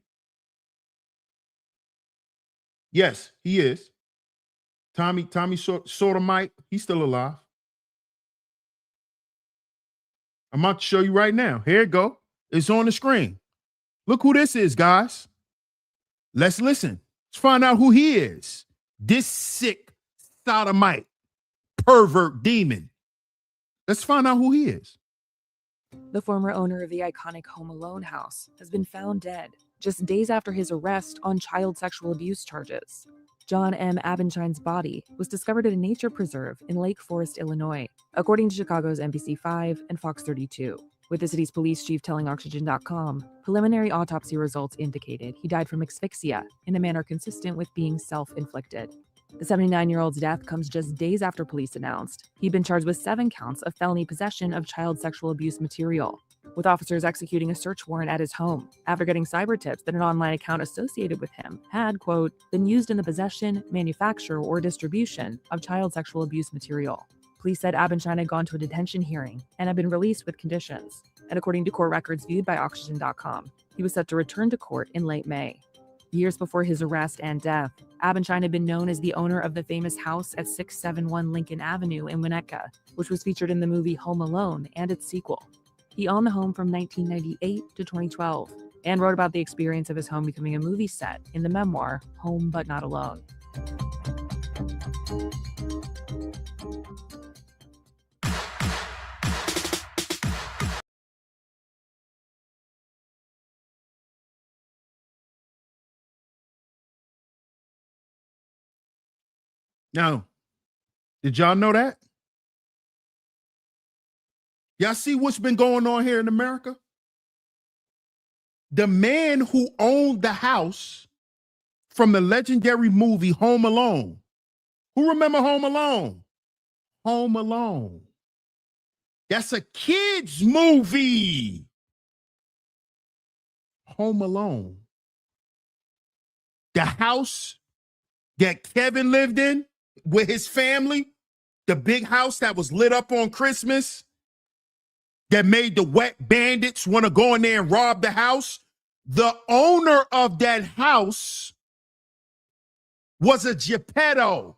Yes, he is. Tommy sort of might. He's still alive. I'm about to show you right now. Here it go. It's on the screen. Look who this is, guys. Let's listen. Let's find out who he is. This sick sodomite, pervert demon. Let's find out who he is. The former owner of the iconic Home Alone house has been found dead just days after his arrest on child sexual abuse charges. John M. Abenshine's body was discovered at a nature preserve in Lake Forest, Illinois, according to Chicago's NBC5 and Fox 32. With the city's police chief telling Oxygen.com, preliminary autopsy results indicated he died from asphyxia in a manner consistent with being self-inflicted. The 79-year-old's death comes just days after police announced he'd been charged with 7 counts of felony possession of child sexual abuse material, with officers executing a search warrant at his home after getting cyber tips that an online account associated with him had, quote, been used in the possession, manufacture, or distribution of child sexual abuse material. Police said Abenshine had gone to a detention hearing and had been released with conditions. And according to court records viewed by Oxygen.com, he was set to return to court in late May. Years before his arrest and death, Abenshine had been known as the owner of the famous house at 671 Lincoln Avenue in Winnetka, which was featured in the movie Home Alone and its sequel. He owned the home from 1998 to 2012 and wrote about the experience of his home becoming a movie set in the memoir Home But Not Alone. Now, did y'all know that? Y'all see what's been going on here in America? The man who owned the house from the legendary movie Home Alone. Who remember Home Alone? Home Alone. That's a kid's movie. Home Alone. The house that Kevin lived in with his family, the big house that was lit up on Christmas, that made the wet bandits want to go in there and rob the house. The owner of that house was a Geppetto.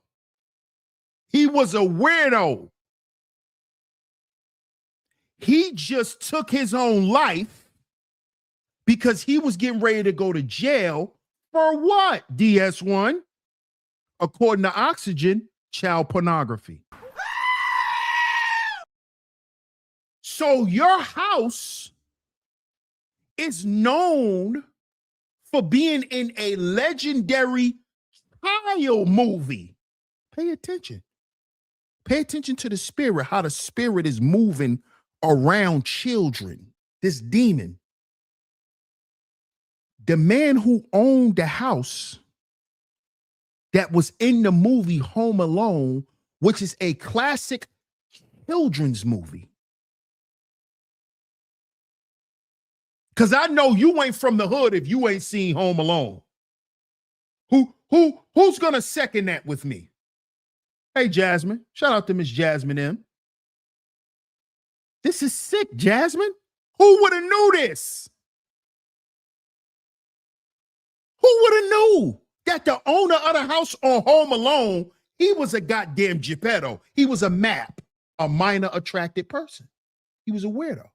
He was a weirdo. He just took his own life because he was getting ready to go to jail for what, DS1? According to Oxygen, child pornography. So your house is known for being in a legendary child movie. Pay attention. Pay attention to the spirit, how the spirit is moving around children. This demon. The man who owned the house that was in the movie Home Alone, which is a classic children's movie. Because I know you ain't from the hood if you ain't seen Home Alone. Who's gonna second that with me? Hey, Jasmine. Shout out to Miss Jasmine M. This is sick, Jasmine. Who would have knew this? Who would have knew that the owner of the house on Home Alone, he was a goddamn Geppetto. He was a map, a minor attracted person. He was a weirdo.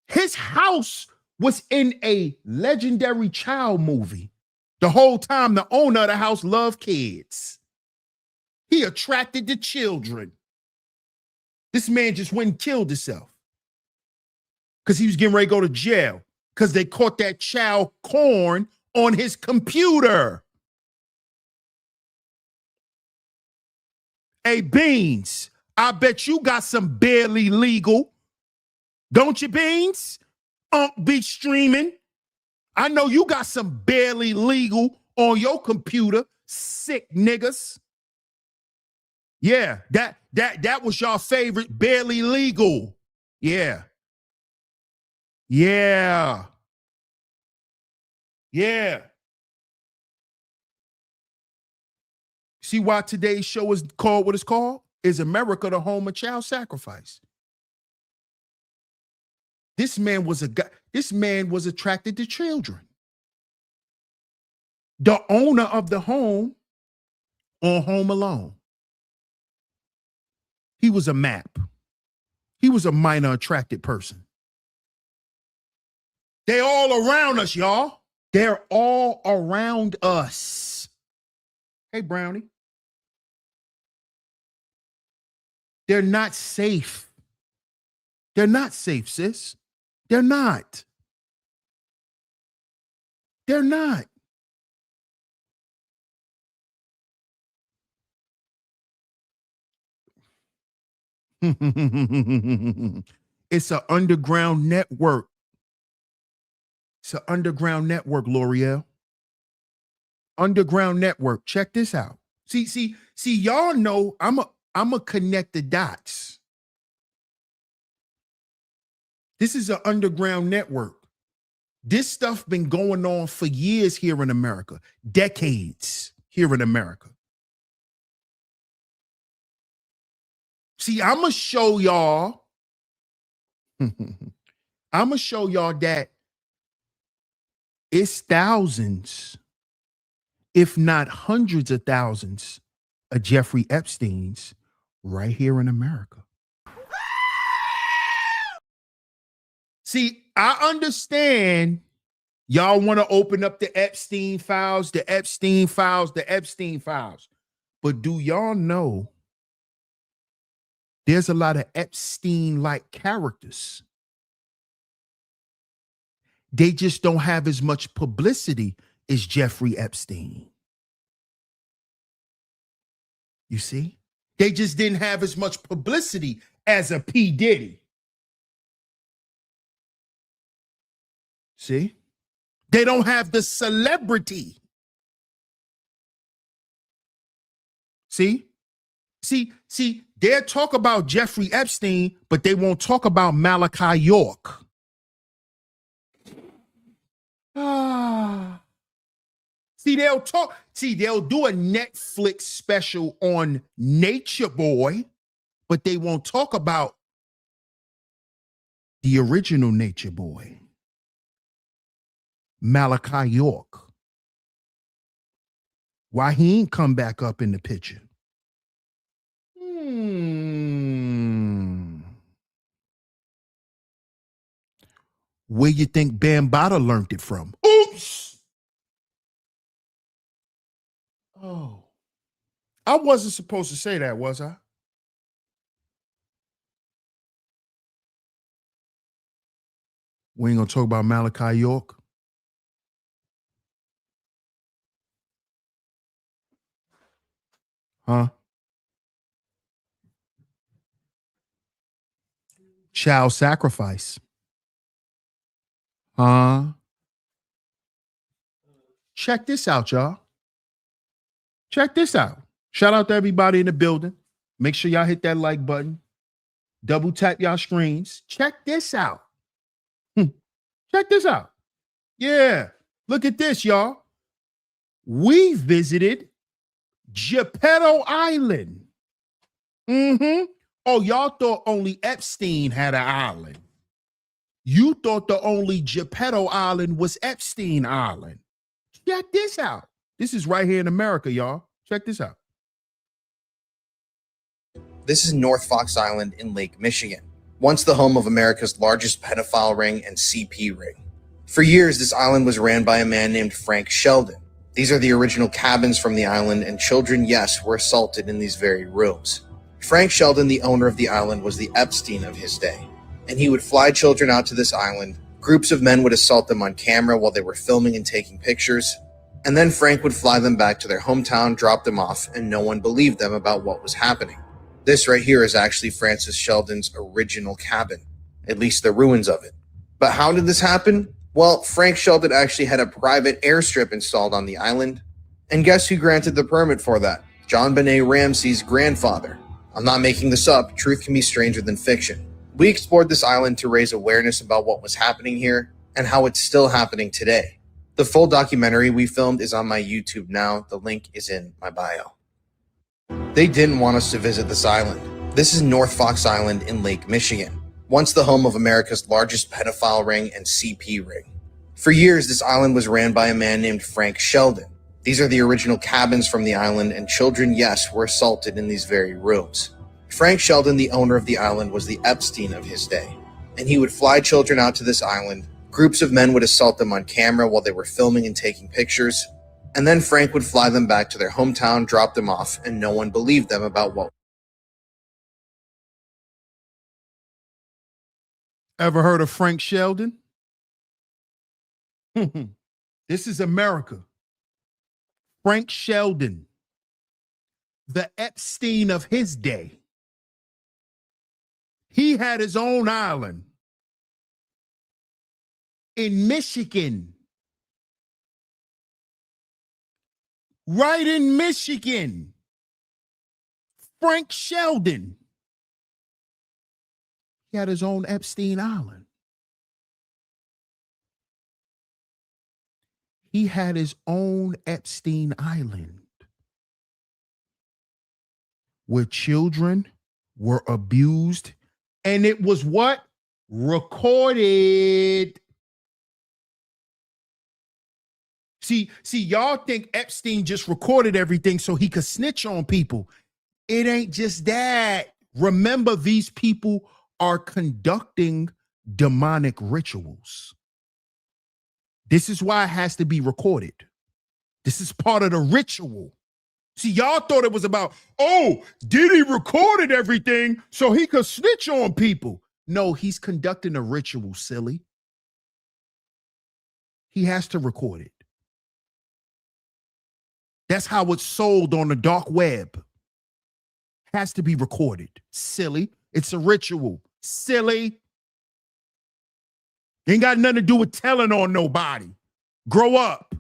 His house was in a legendary child movie. The whole time the owner of the house loved kids. He attracted the children. This man just went and killed himself because he was getting ready to go to jail because they caught that child porn on his computer. Hey, Beans, I bet you got some barely legal. Don't you, Beans? Be streaming. I know you got some barely legal on your computer, sick niggas. Yeah, that was your favorite barely legal. Yeah. Yeah. Yeah. See why today's show is called what it's called? Is America the home of child sacrifice? This man was attracted to children. The owner of the home on Home Alone. He was a map. He was a minor attracted person. They're all around us, y'all. They're all around us. Hey, Brownie. They're not safe. They're not safe, sis. They're not. They're not. It's an underground network. It's an underground network, L'Oreal. Underground network. Check this out. See, y'all know I'm a connect the dots. This is an underground network. This stuff been going on for years here in America, decades here in America. See, I'm gonna show y'all. I'm gonna show y'all that it's thousands, if not hundreds of thousands, of Jeffrey Epsteins right here in America. See, I understand y'all want to open up the Epstein files, the Epstein files, the Epstein files. But do y'all know there's a lot of Epstein-like characters? They just don't have as much publicity as Jeffrey Epstein. You see? They just didn't have as much publicity as a P. Diddy. See? They don't have the celebrity. See? See, they'll talk about Jeffrey Epstein, but they won't talk about Malachi York. See, they'll do a Netflix special on Nature Boy, but they won't talk about the original Nature Boy, Malachi York. Why he ain't come back up in the picture? Where you think Bambaataa learned it from? Oops. Oh. I wasn't supposed to say that, was I? We ain't gonna talk about Malachi York. Huh? Child sacrifice. Huh? Check this out, y'all. Check this out. Shout out to everybody in the building. Make sure y'all hit that like button. Double tap y'all screens. Check this out. Check this out. Yeah. Look at this, y'all. We visited Geppetto Island. Oh, y'all thought only Epstein had an island. You thought the only Geppetto Island was Epstein Island. Check this out. This is right here in America, y'all. Check this out. This is North Fox Island in Lake Michigan, once the home of America's largest pedophile ring and CP ring. For years, this island was ran by a man named Frank Sheldon. These are the original cabins from the island, and children, yes, were assaulted in these very rooms. Frank Sheldon, the owner of the island, was the Epstein of his day, and he would fly children out to this island. Groups of men would assault them on camera while they were filming and taking pictures, and then Frank would fly them back to their hometown, drop them off, and no one believed them about what was happening. This right here is actually Francis Sheldon's original cabin, at least the ruins of it. But how did this happen? Well, Frank Sheldon actually had a private airstrip installed on the island, and guess who granted the permit for that? John Benet Ramsey's grandfather. I'm not making this up, truth can be stranger than fiction. We explored this island to raise awareness about what was happening here and how it's still happening today. The full documentary we filmed is on my YouTube now. The link is in my bio. They didn't want us to visit this island. This is North Fox Island in Lake Michigan, once the home of America's largest pedophile ring and CP ring. For years, this island was ran by a man named Frank Sheldon. These are the original cabins from the island, and children, yes, were assaulted in these very rooms. Frank Sheldon, the owner of the island, was the Epstein of his day, and he would fly children out to this island. Groups of men would assault them on camera while they were filming and taking pictures, and then Frank would fly them back to their hometown, drop them off, and no one believed them about what. Ever heard of Frank Sheldon? This is America. Frank Sheldon, the Epstein of his day. He had his own island in Michigan. Right in Michigan. Frank Sheldon. He had his own Epstein Island. He had his own Epstein Island where children were abused, and it was what? Recorded. See, y'all think Epstein just recorded everything so he could snitch on people. It ain't just that. Remember, these people are conducting demonic rituals. This is why it has to be recorded. This is part of the ritual. See, y'all thought it was about, oh, Diddy recorded everything so he could snitch on people. No, he's conducting a ritual, silly. He has to record it. That's how it's sold on the dark web. Has to be recorded. Silly. It's a ritual. Silly. Ain't got nothing to do with telling on nobody. Grow up.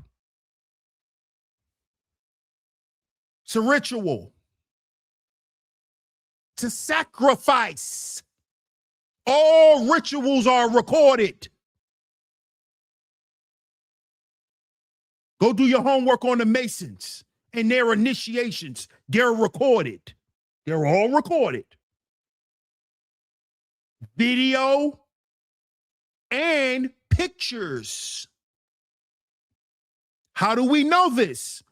It's a ritual. It's a sacrifice. All rituals are recorded. Go do your homework on the Masons and their initiations. They're recorded. They're all recorded. Video and pictures. How do we know this?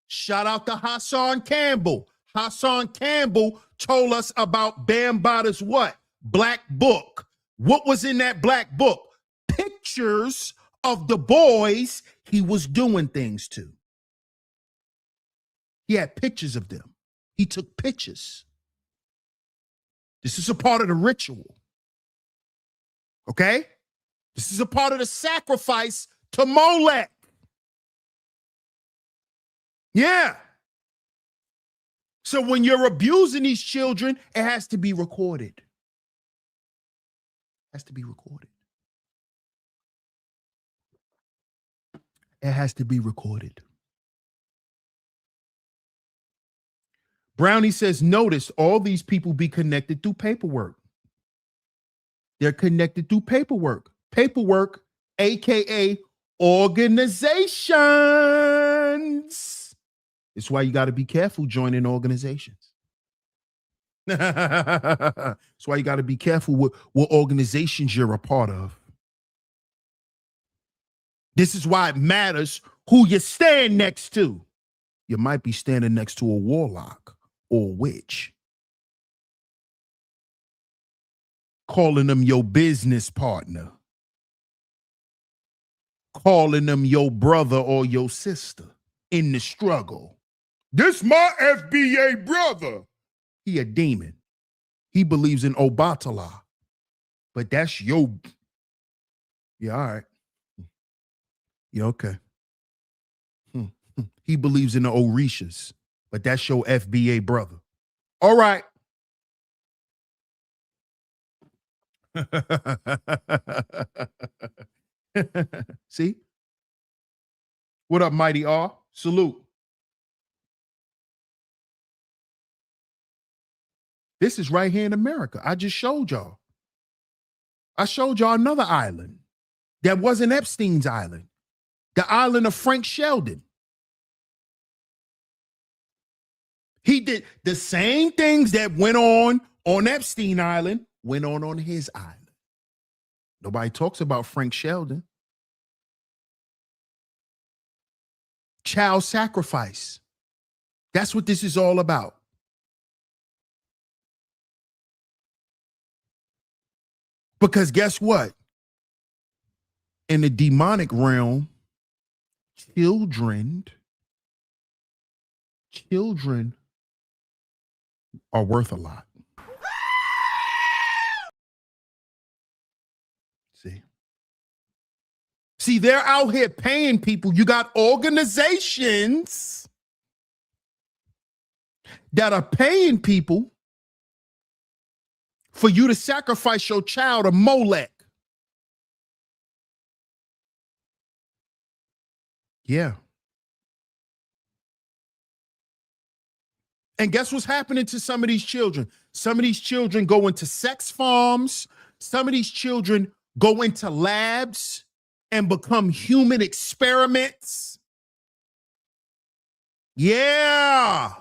Shout out to Hassan Campbell. Hassan Campbell told us about Bambaata's what? Black book. What was in that black book? Pictures of the boys he was doing things to. He had pictures of them. He took pictures. This is a part of the ritual. Okay? This is a part of the sacrifice to Molech. Yeah. So when you're abusing these children, it has to be recorded. It has to be recorded. It has to be recorded. Brownie says, notice all these people be connected through paperwork. They're connected through paperwork. Paperwork, AKA organizations. It's why you got to be careful joining organizations. That's why you got to be careful what organizations you're a part of. This is why it matters who you stand next to. You might be standing next to a warlock or a witch. Calling them your business partner. Calling them your brother or your sister in the struggle. This my FBA brother. He a demon. He believes in Obatala. But that's your... Yeah, all right. Yeah, okay. He believes in the Orishas. But that's your FBA brother. All right. See? What up, Mighty R? Salute. This is right here in America. I just showed y'all. I showed y'all another island that wasn't Epstein's island. The island of Frank Sheldon. He did the same things that went on Epstein Island, went on his island. Nobody talks about Frank Sheldon. Child sacrifice. That's what this is all about. Because guess what? In the demonic realm, children are worth a lot. See, they're out here paying people. You got organizations that are paying people for you to sacrifice your child to Molech. Yeah. And guess what's happening to some of these children? Some of these children go into sex farms. Some of these children go into labs and become human experiments. Yeah.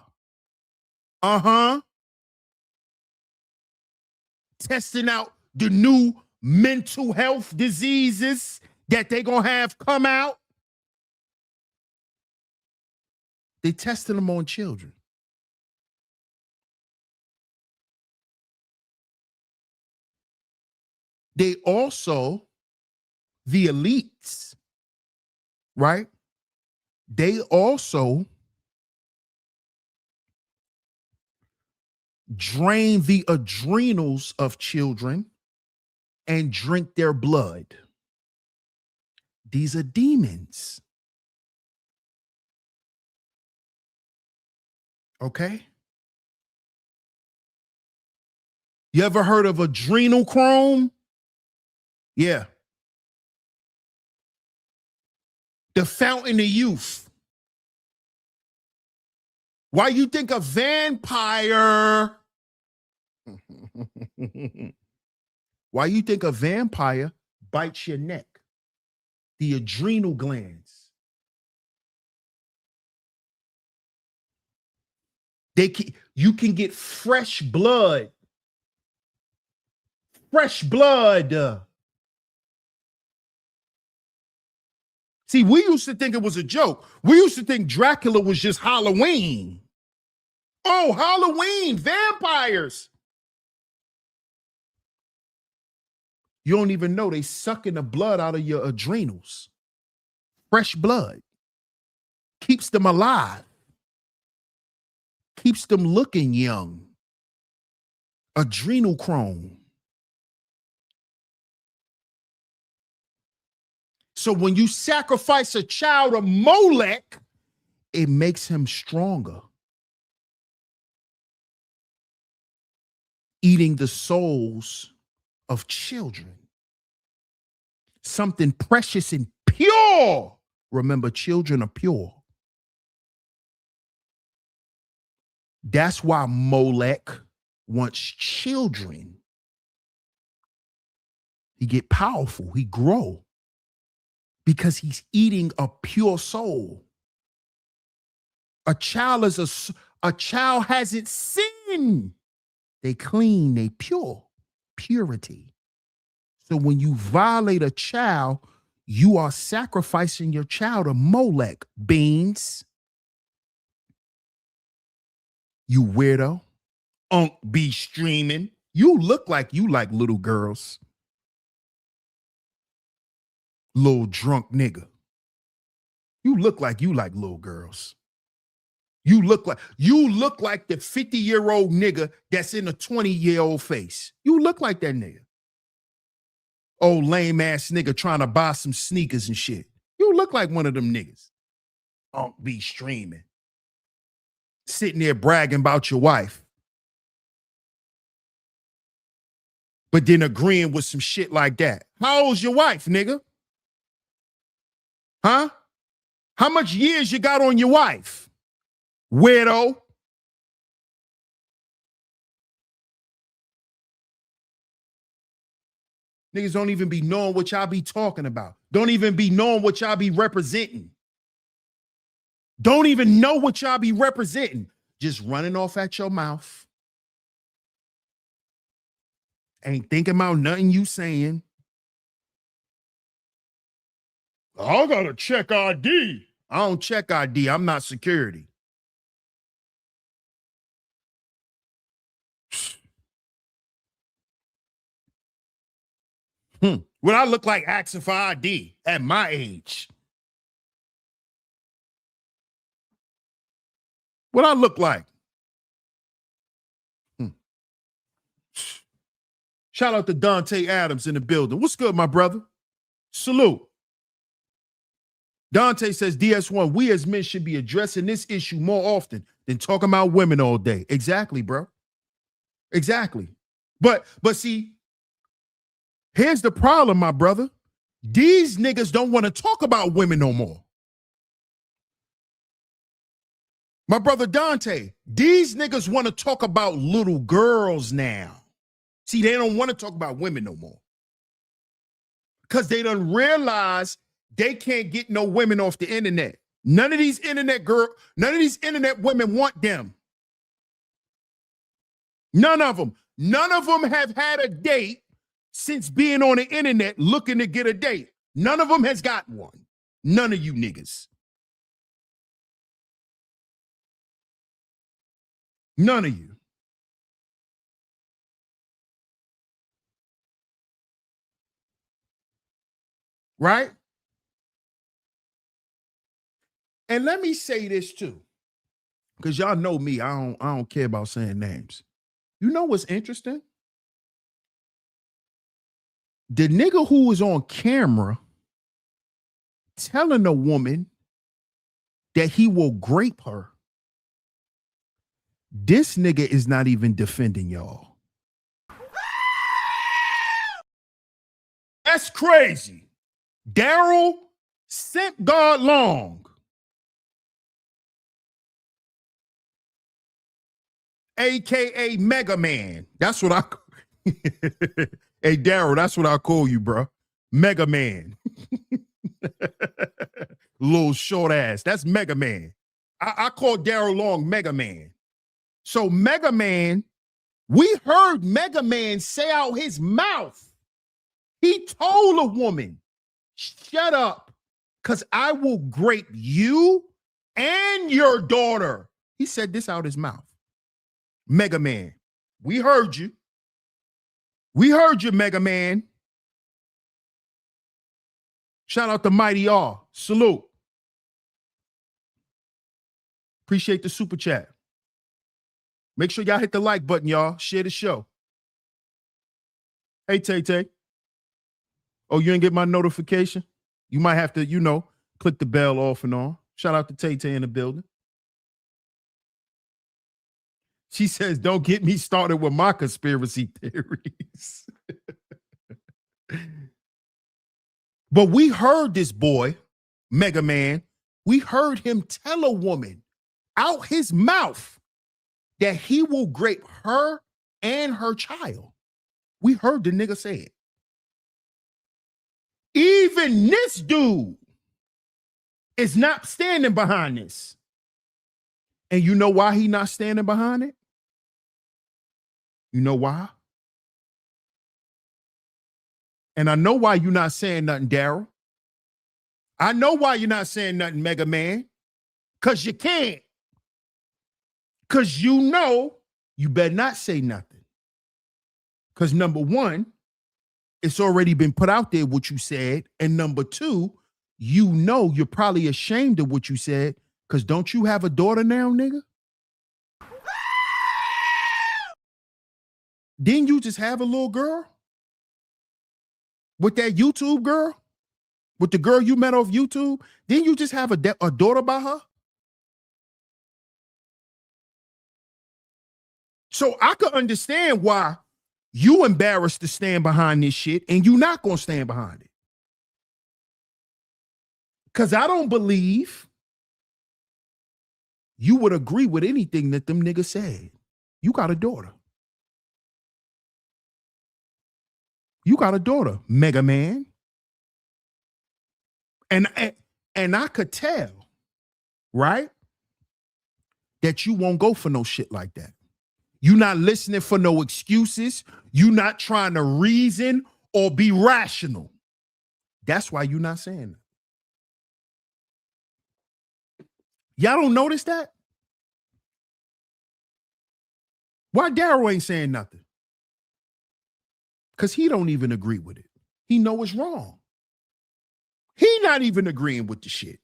Uh-huh. Testing out the new mental health diseases that they're going to have come out. They testing them on children. They also, the elites, right? They also drain the adrenals of children and drink their blood. These are demons. Okay? You ever heard of adrenochrome? Yeah. The fountain of youth. Why you think a vampire? Why you think a vampire bites your neck? The adrenal glands. You can get fresh blood. Fresh blood. See, we used to think it was a joke. We used to think Dracula was just Halloween. Oh, Halloween, vampires. You don't even know they sucking the blood out of your adrenals. Fresh blood. Keeps them alive. Keeps them looking young. Adrenochrome. So when you sacrifice a child to Molech, it makes him stronger. Eating the souls of children. Something precious and pure. Remember, children are pure. That's why Molech wants children. He get powerful, he grow. Because he's eating a pure soul. A child hasn't sinned. They clean, they pure. Purity. So when you violate a child, you are sacrificing your child to Molech. Beans. You weirdo. Be streaming. You look like you like little girls. Little drunk nigga. You look like you like little girls. You look like the 50-year-old nigga that's in a 20-year-old face. You look like that nigga. Old lame ass nigga trying to buy some sneakers and shit. You look like one of them niggas. Be streaming. Sitting there bragging about your wife. But then agreeing with some shit like that. How old's your wife, nigga? Huh? How much years you got on your wife? Weirdo. Niggas don't even be knowing what y'all be talking about. Don't even be knowing what y'all be representing. Don't even know what y'all be representing. just running off at your mouth. Ain't thinking about nothing you saying. I gotta check ID. I don't check ID. I'm not security. What I look like asking for ID at my age? What I look like? Shout out to Dante Adams in the building. What's good, my brother? Salute. Dante says, DS1, we as men should be addressing this issue more often than talking about women all day. Exactly, bro. Exactly. But see, here's the problem, my brother. These niggas don't want to talk about women no more. My brother Dante, these niggas want to talk about little girls now. See, they don't want to talk about women no more. Because they done realize they can't get no women off the internet. None of these internet women want them. None of them. None of them have had a date since being on the internet looking to get a date. None of them has got one. None of you niggas. None of you. Right? And let me say this too, because y'all know me, I don't care about saying names. You know what's interesting? The nigga who was on camera telling a woman that he will grape her, this nigga is not even defending y'all. That's crazy. Daryl Simp God Long, AKA Mega Man. That's what I Hey Daryl, that's what I call you, bro. Mega Man. Little short ass. That's Mega Man. I call Daryl Long Mega Man. So Mega Man, we heard Mega Man say out his mouth. He told a woman, shut up, because I will grape you and your daughter. He said this out his mouth. Mega Man, we heard you. We heard you, Mega Man. Shout out to Mighty R. Salute. Appreciate the super chat. Make sure y'all hit the like button, y'all. Share the show. Hey, Tay-Tay. Oh, you didn't get my notification? You might have to, click the bell off and on. Shout out to Tay-Tay in the building. She says, don't get me started with my conspiracy theories. But we heard this boy, Mega Man, we heard him tell a woman out his mouth that he will grape her and her child. We heard the nigga say it. Even this dude is not standing behind this. And you know why he not standing behind it? You know why? And I know why you're not saying nothing, Daryl. I know why you're not saying nothing, Mega Man. Because you can't. Because you know you better not say nothing. Because number one, it's already been put out there what you said. And number two, you know you're probably ashamed of what you said. Because don't you have a daughter now, nigga? Didn't you just have a little girl? With that YouTube girl? With the girl you met off YouTube? Didn't you just have a daughter by her? So I could understand why you embarrassed to stand behind this shit and you not going to stand behind it. Because I don't believe you would agree with anything that them niggas said. You got a daughter. You got a daughter, Mega Man. And I could tell, right? that you won't go for no shit like that. You not listening for no excuses. You not trying to reason or be rational. That's why you not saying that. Y'all don't notice that? Why Daryl ain't saying nothing? Because he don't even agree with it. He know it's wrong. He not even agreeing with the shit.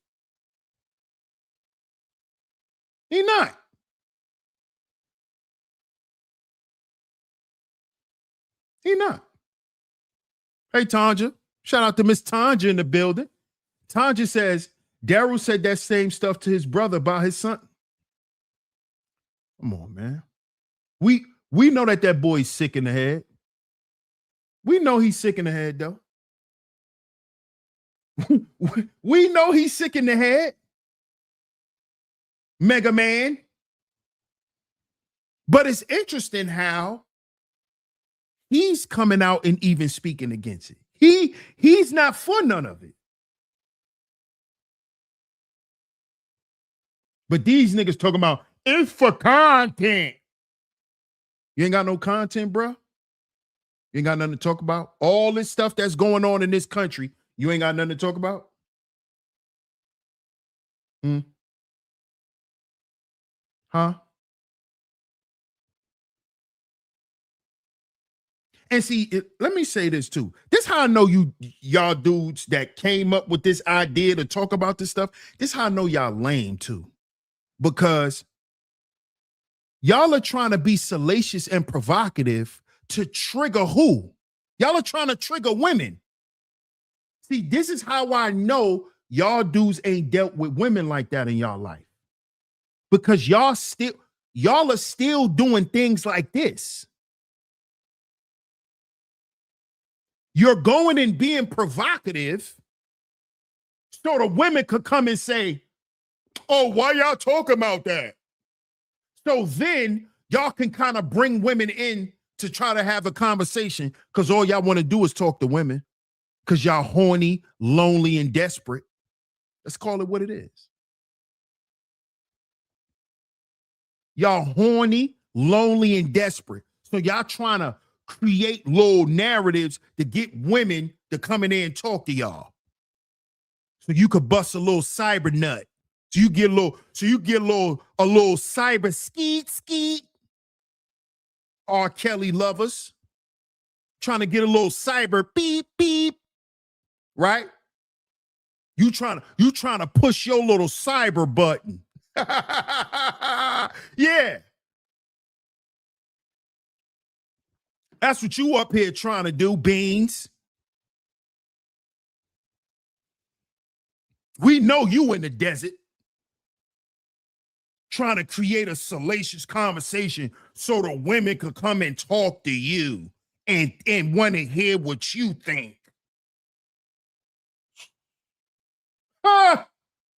He not. He not. Hey, Tanja. Shout out to Miss Tanja in the building. Tanja says, Daryl said that same stuff to his brother about his son. Come on, man. We know that boy's sick in the head. We know he's sick in the head, though. We know he's sick in the head. Mega Man. But it's interesting how he's coming out and even speaking against it. He's not for none of it. But these niggas talking about it's for content. You ain't got no content, bro. You ain't got nothing to talk about. All this stuff that's going on in this country, you ain't got nothing to talk about. Huh? And see, let me say this too. This how I know y'all dudes that came up with this idea to talk about this stuff. This how I know y'all lame too. Because y'all are trying to be salacious and provocative to trigger who? Y'all are trying to trigger women. See, this is how I know y'all dudes ain't dealt with women like that in y'all life. Because y'all are still doing things like this. You're going and being provocative so the women could come and say, oh, why y'all talking about that? So then y'all can kind of bring women in to try to have a conversation because all y'all want to do is talk to women because y'all horny, lonely, and desperate. Let's call it what it is. Y'all horny, lonely, and desperate. So y'all trying to create little narratives to get women to come in there and talk to y'all. So you could bust a little cyber nut. So you get a little cyber skeet. R. Kelly lovers trying to get a little cyber beep, right? You trying to push your little cyber button. Yeah. That's what you up here trying to do, Beans. We know you in the desert trying to create a salacious conversation so the women could come and talk to you and want to hear what you think.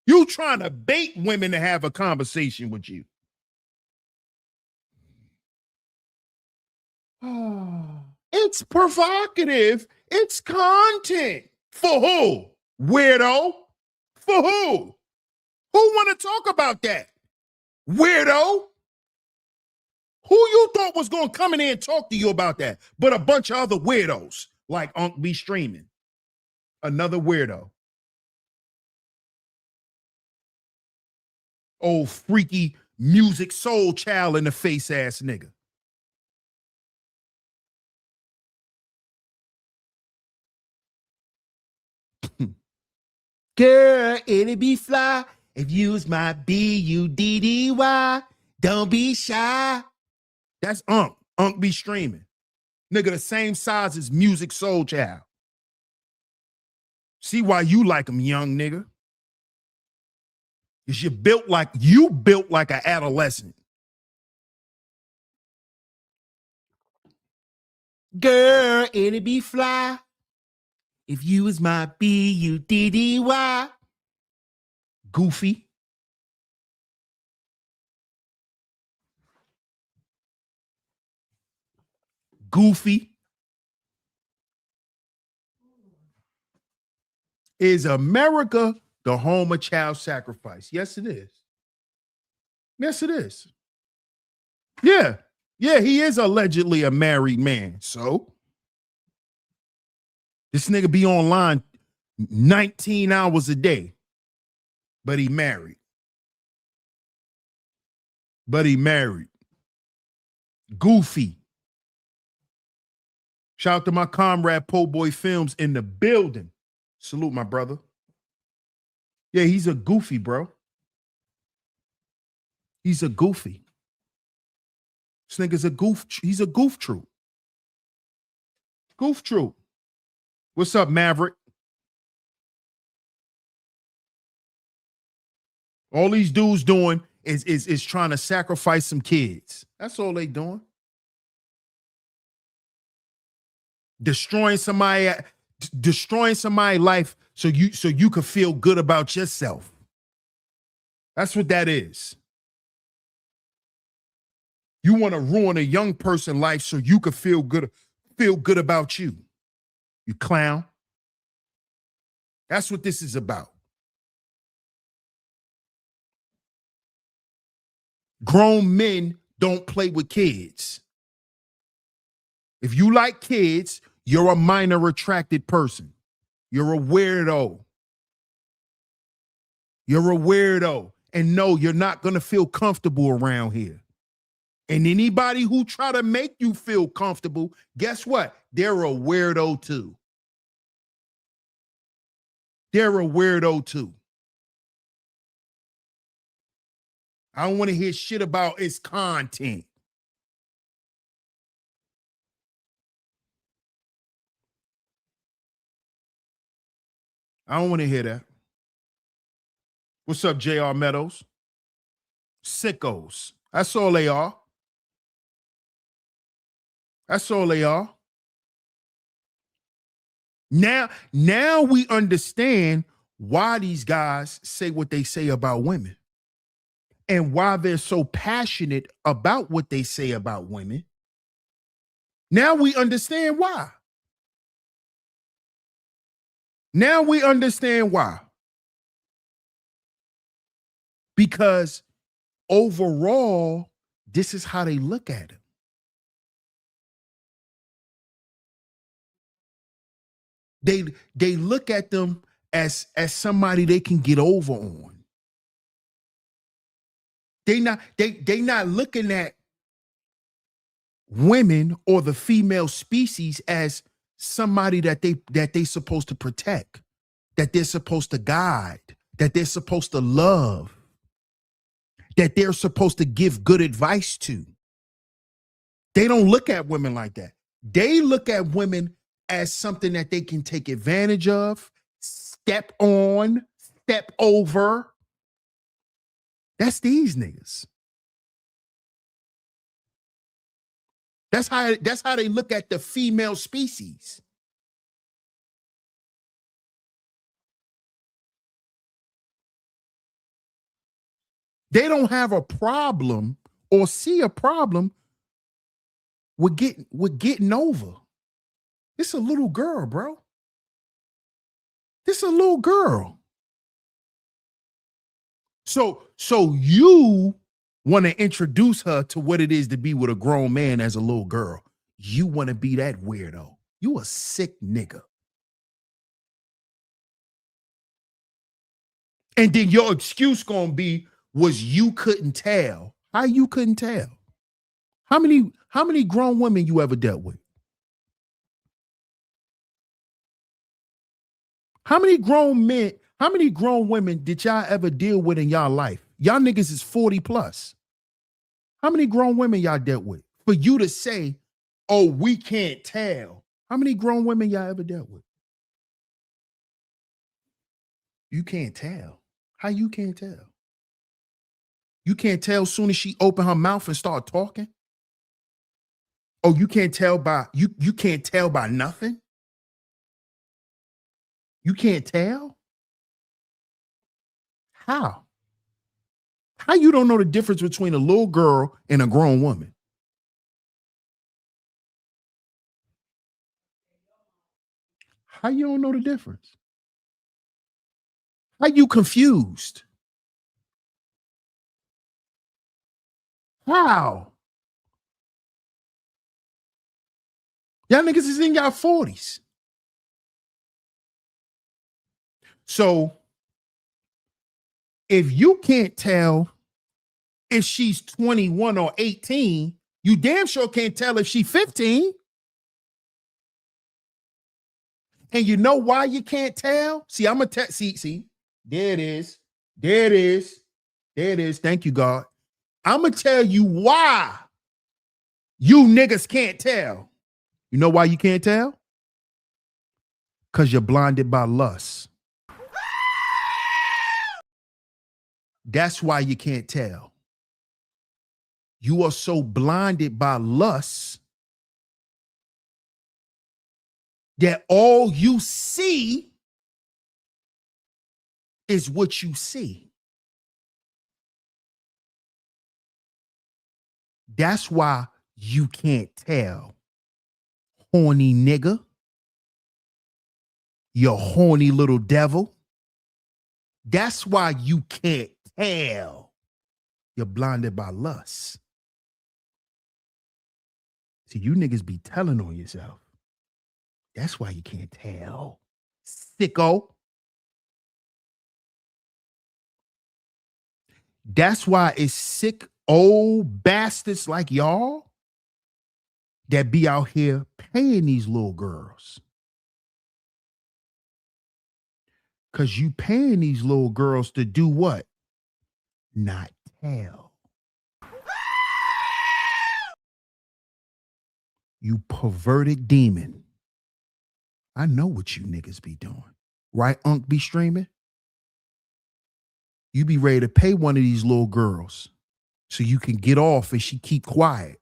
You trying to bait women to have a conversation with you. It's provocative. It's content. For who? Weirdo. For who? Who want to talk about that? Weirdo. Who you thought was going to come in here and talk to you about that? But a bunch of other weirdos like Unc be streaming. Another weirdo. Old freaky music soul child in the face ass nigga. Girl, it'd be fly if you was my B-U-D-D-Y. Don't be shy. That's Unc. Unc be streaming. Nigga the same size as Music Soul Child. See why you like him, young nigga. Because you built like an adolescent. Girl, it'd be fly if you was my B-U-D-D-Y. Goofy. Goofy. Is America the home of child sacrifice? Yes, it is. Yes, it is. Yeah. Yeah, he is allegedly a married man. So this nigga be online 19 hours a day, but he married. Goofy. Shout out to my comrade Po Boy Films in the building. Salute, my brother. Yeah, he's a goofy, bro. He's a goofy. This nigga's a goof. He's a goof troop. Goof troop. What's up, Maverick? All these dudes doing is trying to sacrifice some kids. That's all they doing. Destroying somebody's life so you could feel good about yourself. That's what that is. You want to ruin a young person's life so you could feel good about you. You clown. That's what this is about. Grown men don't play with kids. If you like kids, you're a minor attracted person. You're a weirdo. You're a weirdo. And no, you're not going to feel comfortable around here. And anybody who try to make you feel comfortable, guess what? They're a weirdo too. They're a weirdo too. I don't want to hear shit about its content. I don't want to hear that. What's up, J.R. Meadows? Sickos. That's all they are. That's all they are. Now we understand why these guys say what they say about women and why they're so passionate about what they say about women. Now we understand why. Now we understand why. Because overall, this is how they look at it. They look at them as somebody they can get over on. They not looking at women or the female species as somebody that they supposed to protect, that they're supposed to guide, that they're supposed to love, that they're supposed to give good advice to. They don't look at women like that. They look at women as something that they can take advantage of, step on, step over. That's these niggas. That's how they look at the female species. They don't have a problem or see a problem with getting over. It's a little girl, bro. This a little girl. So you want to introduce her to what it is to be with a grown man as a little girl. You want to be that weirdo. You a sick nigga. And then your excuse gonna be was you couldn't tell. How you couldn't tell? How many grown women you ever dealt with? How many grown women did y'all ever deal with in y'all life? Y'all niggas is 40 plus. How many grown women y'all dealt with? For you to say, oh, we can't tell. How many grown women y'all ever dealt with? You can't tell. How you can't tell? You can't tell as soon as she opened her mouth and start talking? Oh, you can't tell by you can't tell by nothing? You can't tell? How? How you don't know the difference between a little girl and a grown woman? How you don't know the difference? How you confused? How? Y'all niggas is in y'all 40s. So if you can't tell if she's 21 or 18, you damn sure can't tell if she's 15. And you know why you can't tell? See, I'm gonna tell. See, there it is. There it is. There it is. Thank you, God. I'm gonna tell you why you niggas can't tell. You know why you can't tell? Because you're blinded by lust. That's why you can't tell. You are so blinded by lust that all you see is what you see. That's why you can't tell. Horny nigga. You horny little devil. That's why you can't tell. You're blinded by lust. See, you niggas be telling on yourself. That's why you can't tell. Sicko. That's why it's sick old bastards like y'all that be out here paying these little girls. Because you paying these little girls to do what? Not tell. You perverted demon. I know what you niggas be doing. Right, Unc be streaming? You be ready to pay one of these little girls so you can get off and she keep quiet.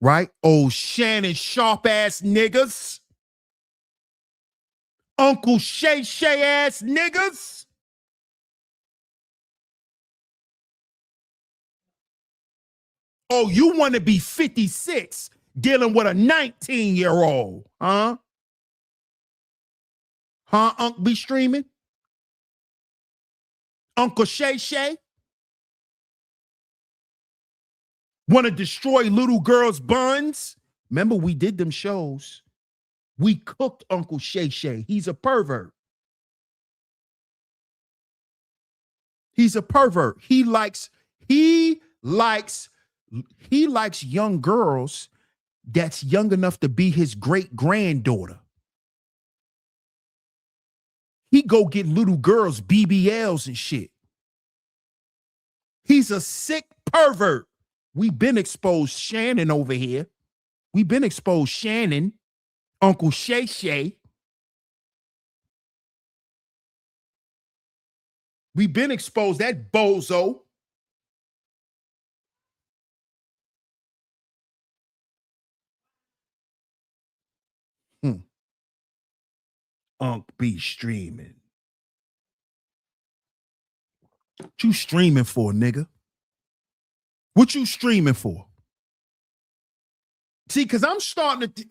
Right? Oh, Shannon Sharp ass niggas. Uncle Shay Shay ass niggas. Oh, you want to be 56 dealing with a 19-year-old, huh? Huh, Unc be streaming? Uncle Shay Shay? Want to destroy little girls' buns? Remember, we did them shows. We cooked Uncle Shay Shay. He's a pervert. He's a pervert. He likes young girls that's young enough to be his great granddaughter. He go get little girls BBLs and shit. He's a sick pervert. We've been exposed Shannon over here. We've been exposed Shannon, Uncle Shay Shay. We've been exposed that bozo. Unc be streaming. What you streaming for, nigga? What you streaming for? See, because I'm starting to...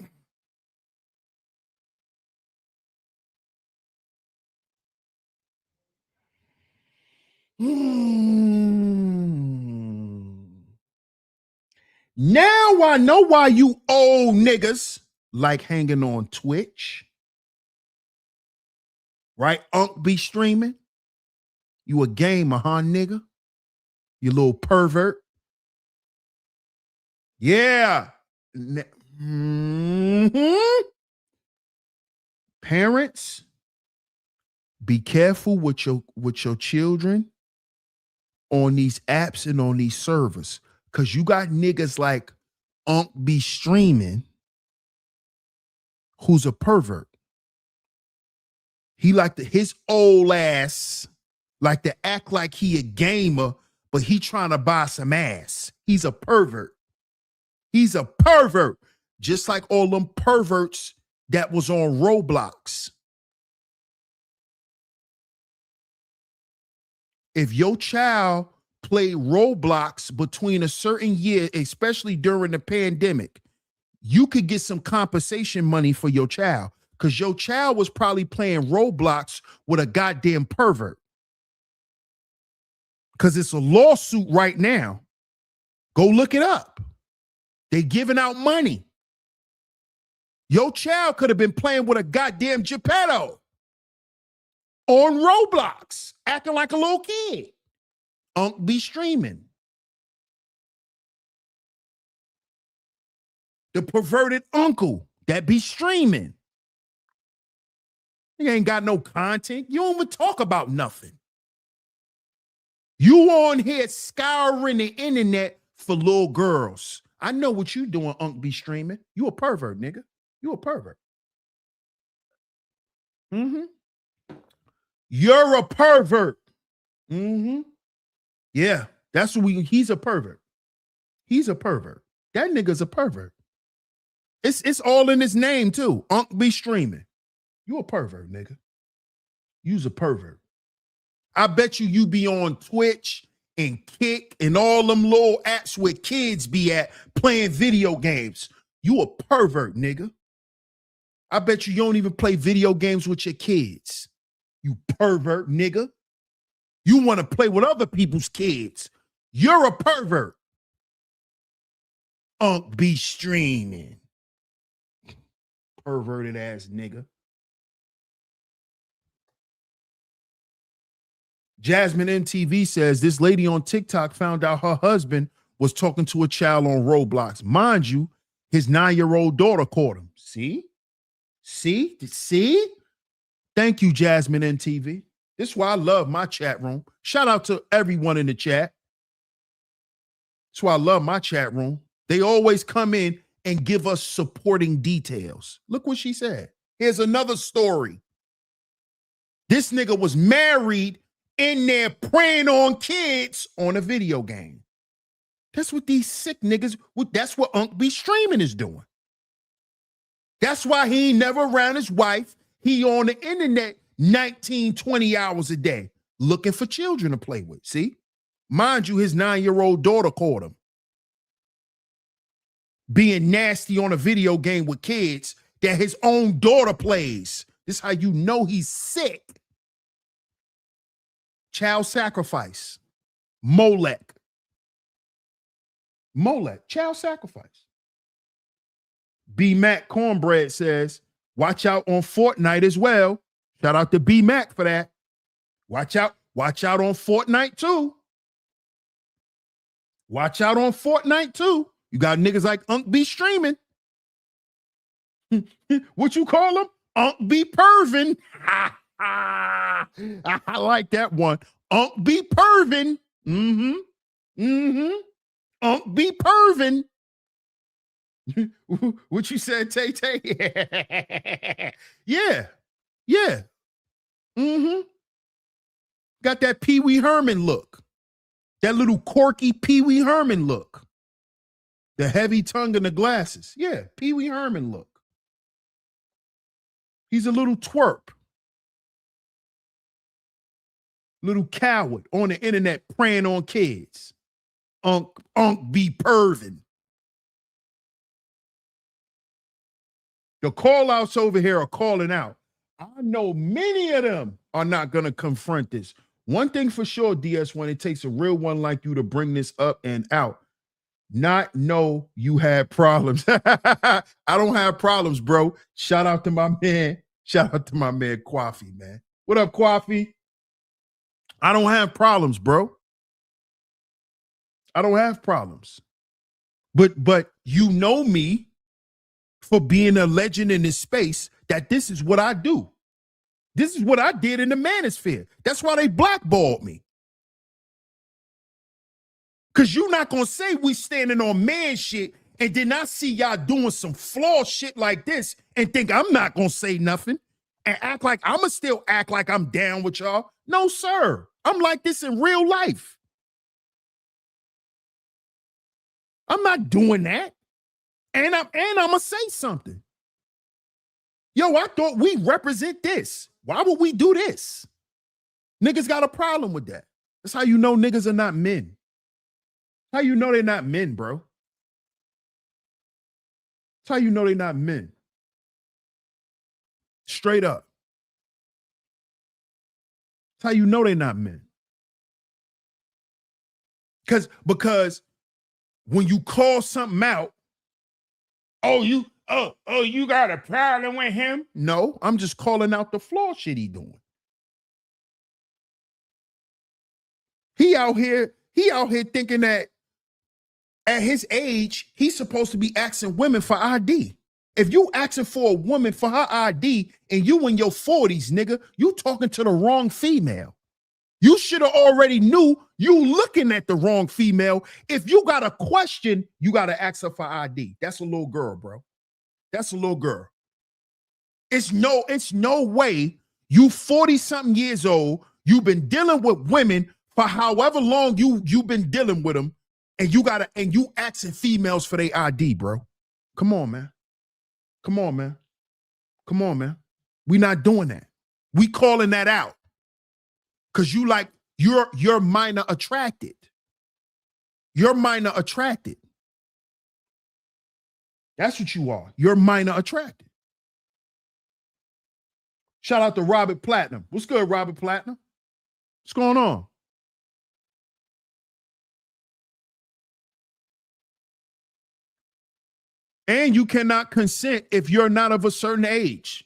Now I know why you old niggas like hanging on Twitch. Right? Unc be streaming. You a gamer, huh, nigga? You little pervert. Yeah. Parents, be careful with your children on these apps and on these servers. Because you got niggas like Unc be streaming who's a pervert. He like his old ass like to act like he a gamer, but he trying to buy some ass. He's a pervert. He's a pervert. Just like all them perverts that was on Roblox. If your child played Roblox between a certain year, especially during the pandemic, you could get some compensation money for your child because your child was probably playing Roblox with a goddamn pervert. Because it's a lawsuit right now Go look it up. They giving out money. Your child could have been playing with a goddamn Geppetto on Roblox, acting like a little kid. Unc be streaming. The perverted uncle that be streaming. You ain't got no content. You don't even talk about nothing. You on here scouring the internet for little girls. I know what you doing, Unc be streaming. You a pervert, nigga. You a pervert. You're a pervert. Yeah, that's what he's a pervert. He's a pervert. That nigga's a pervert. It's all in his name too. Unc be streaming. You a pervert, nigga. You's a pervert. I bet you be on Twitch and Kick and all them little apps where kids be at playing video games. You a pervert, nigga. I bet you don't even play video games with your kids. You pervert, nigga. You want to play with other people's kids. You're a pervert. Unc be streaming. Perverted ass nigga. Jasmine MTV says this lady on TikTok found out her husband was talking to a child on Roblox. Mind you, his 9-year-old daughter caught him. See? Thank you, Jasmine MTV. This is why I love my chat room. Shout out to everyone in the chat. That's why I love my chat room. They always come in and give us supporting details. Look what she said. Here's another story. This nigga was married in there preying on kids on a video game. That's what these sick niggas, that's what Unc be streaming is doing. That's why he ain't never around his wife. He on the internet 19, 20 hours a day looking for children to play with. See? Mind you, his 9-year-old daughter caught him being nasty on a video game with kids that his own daughter plays. This is how you know he's sick. Child sacrifice. Molech, child sacrifice. B Mac Cornbread says, watch out on Fortnite as well. Shout out to B Mac for that. Watch out on Fortnite too. Watch out on Fortnite too. You got niggas like Unc be streaming. What you call them? Unc be pervin. I like that one. Unc be pervin. Unc be pervin. What you said, Tay Tay? Yeah. Got that Pee Wee Herman look. That little quirky Pee Wee Herman look. The heavy tongue and the glasses. Yeah, Pee Wee Herman look. He's a little twerp. Little coward on the internet preying on kids. Unc be pervin. The call-outs over here are calling out. I know many of them are not going to confront this. One thing for sure, DS1, it takes a real one like you to bring this up and out. Not know you had problems. I don't have problems, bro. Shout out to my man. Shout out to my man, Kwafi, man. What up, Kwafi? I don't have problems, bro. I don't have problems. But you know me for being a legend in this space that this is what I do. This is what I did in the manosphere. That's why they blackballed me. Because you're not going to say we standing on man shit and then I see y'all doing some flaw shit like this and think I'm not going to say nothing and act like I'm going to still act like I'm down with y'all. No, sir. I'm like this in real life. I'm not doing that. And I'm going to say something. Yo, I thought we represent this. Why would we do this? Niggas got a problem with that. That's how you know niggas are not men. How you know they're not men, bro? That's how you know they're not men. Straight up. That's how you know they're not men. Because when you call something out, you got a problem with him? No, I'm just calling out the flaw shit he doing. He out here thinking that at his age, he's supposed to be asking women for ID. If you asking for a woman for her ID and you in your 40s, nigga, you talking to the wrong female. You should have already knew you looking at the wrong female. If you got a question, you got to ask her for ID. That's a little girl, bro. That's a little girl. It's no way you 40-something years old, you've been dealing with women for however long you've been dealing with them, and you asking females for their ID, bro. Come on, man. Come on, man. Come on, man. We not doing that. We calling that out. Cause you're minor attracted. You're minor attracted. That's what you are. You're minor attracted. Shout out to Robert Platinum. What's good, Robert Platinum? What's going on? And you cannot consent if you're not of a certain age.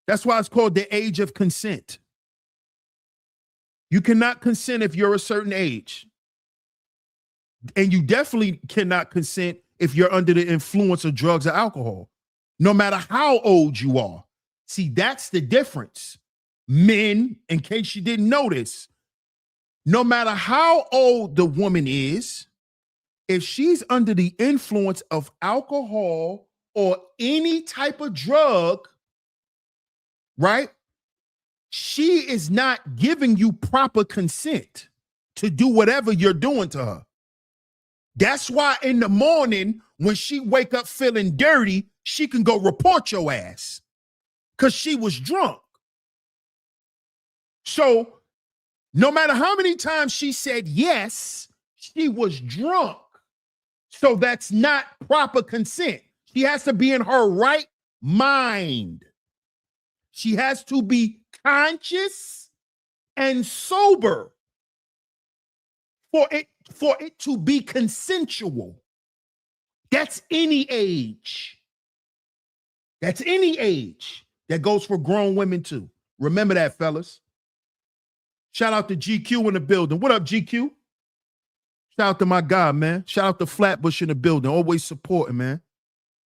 That's why it's called the age of consent. You cannot consent if you're a certain age. And you definitely cannot consent if you're under the influence of drugs or alcohol, no matter how old you are. See, that's the difference. Men, in case you didn't notice, no matter how old the woman is, if she's under the influence of alcohol or any type of drug, right? She is not giving you proper consent to do whatever you're doing to her. That's why in the morning, when she wake up feeling dirty, she can go report your ass because she was drunk. So no matter how many times she said yes, she was drunk. So that's not proper consent. She has to be in her right mind. She has to be conscious and sober for it to be consensual. That's any age. That's any age. That goes for grown women too. Remember that, fellas. Shout out to GQ in the building. What up, GQ? Shout out to my guy, man. Shout out to Flatbush in the building. Always supporting, man.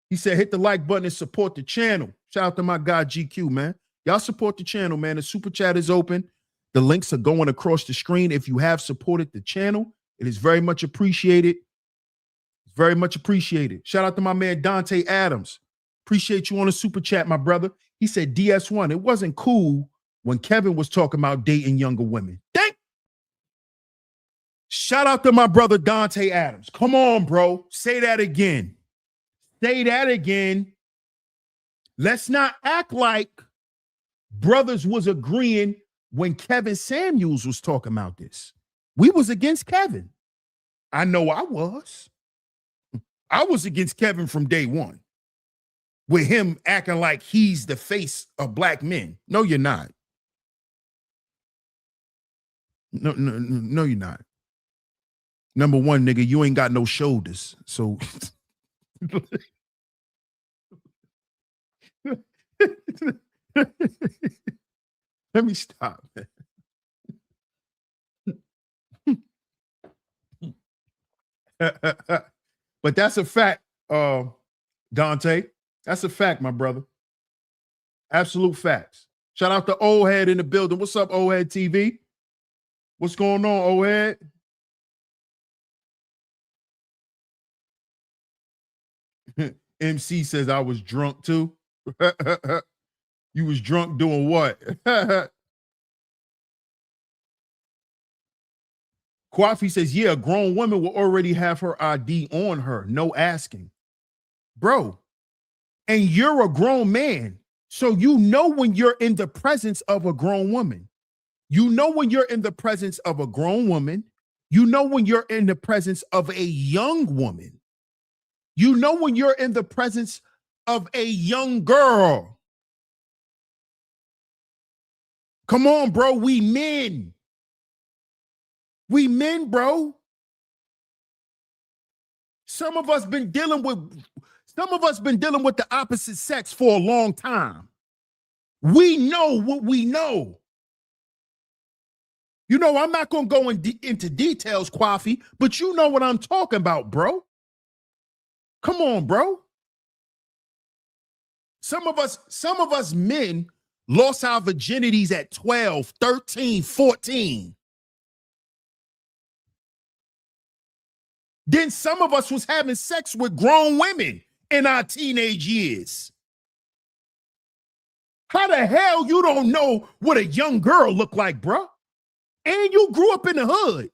He said, hit the like button and support the channel. Shout out to my guy, GQ, man. Y'all support the channel, man. The super chat is open. The links are going across the screen. If you have supported the channel, it is very much appreciated. It's very much appreciated. Shout out to my man, Dante Adams. Appreciate you on the super chat, my brother. He said, DS1, it wasn't cool when Kevin was talking about dating younger women. Thank. Shout out to my brother, Dante Adams. Come on, bro. Say that again. Say that again. Let's not act like brothers was agreeing when Kevin Samuels was talking about this. We was against Kevin. I know I was. I was against Kevin from day one. With him acting like he's the face of black men. No, you're not. No, you're not. Number one, nigga, you ain't got no shoulders. So let me stop. But that's a fact, Dante. That's a fact, my brother. Absolute facts. Shout out to Old Head in the building. What's up, Old Head TV? What's going on, Old Head? MC says I was drunk too. You was drunk doing what? Kwafi says, yeah, a grown woman will already have her ID on her. No asking. Bro, and you're a grown man. So you know when you're in the presence of a grown woman. You know when you're in the presence of a grown woman. You know when you're in the presence of a young woman. You know when you're in the presence of a young girl. Come on, bro. We men. We men, bro. Some of us been dealing with the opposite sex for a long time. We know what we know. You know, I'm not going to go into details, Kwafi, but you know what I'm talking about, bro. Come on, bro. Some of us men lost our virginities at 12, 13, 14. Then some of us was having sex with grown women in our teenage years. How the hell you don't know what a young girl look like, bro? And you grew up in the hood.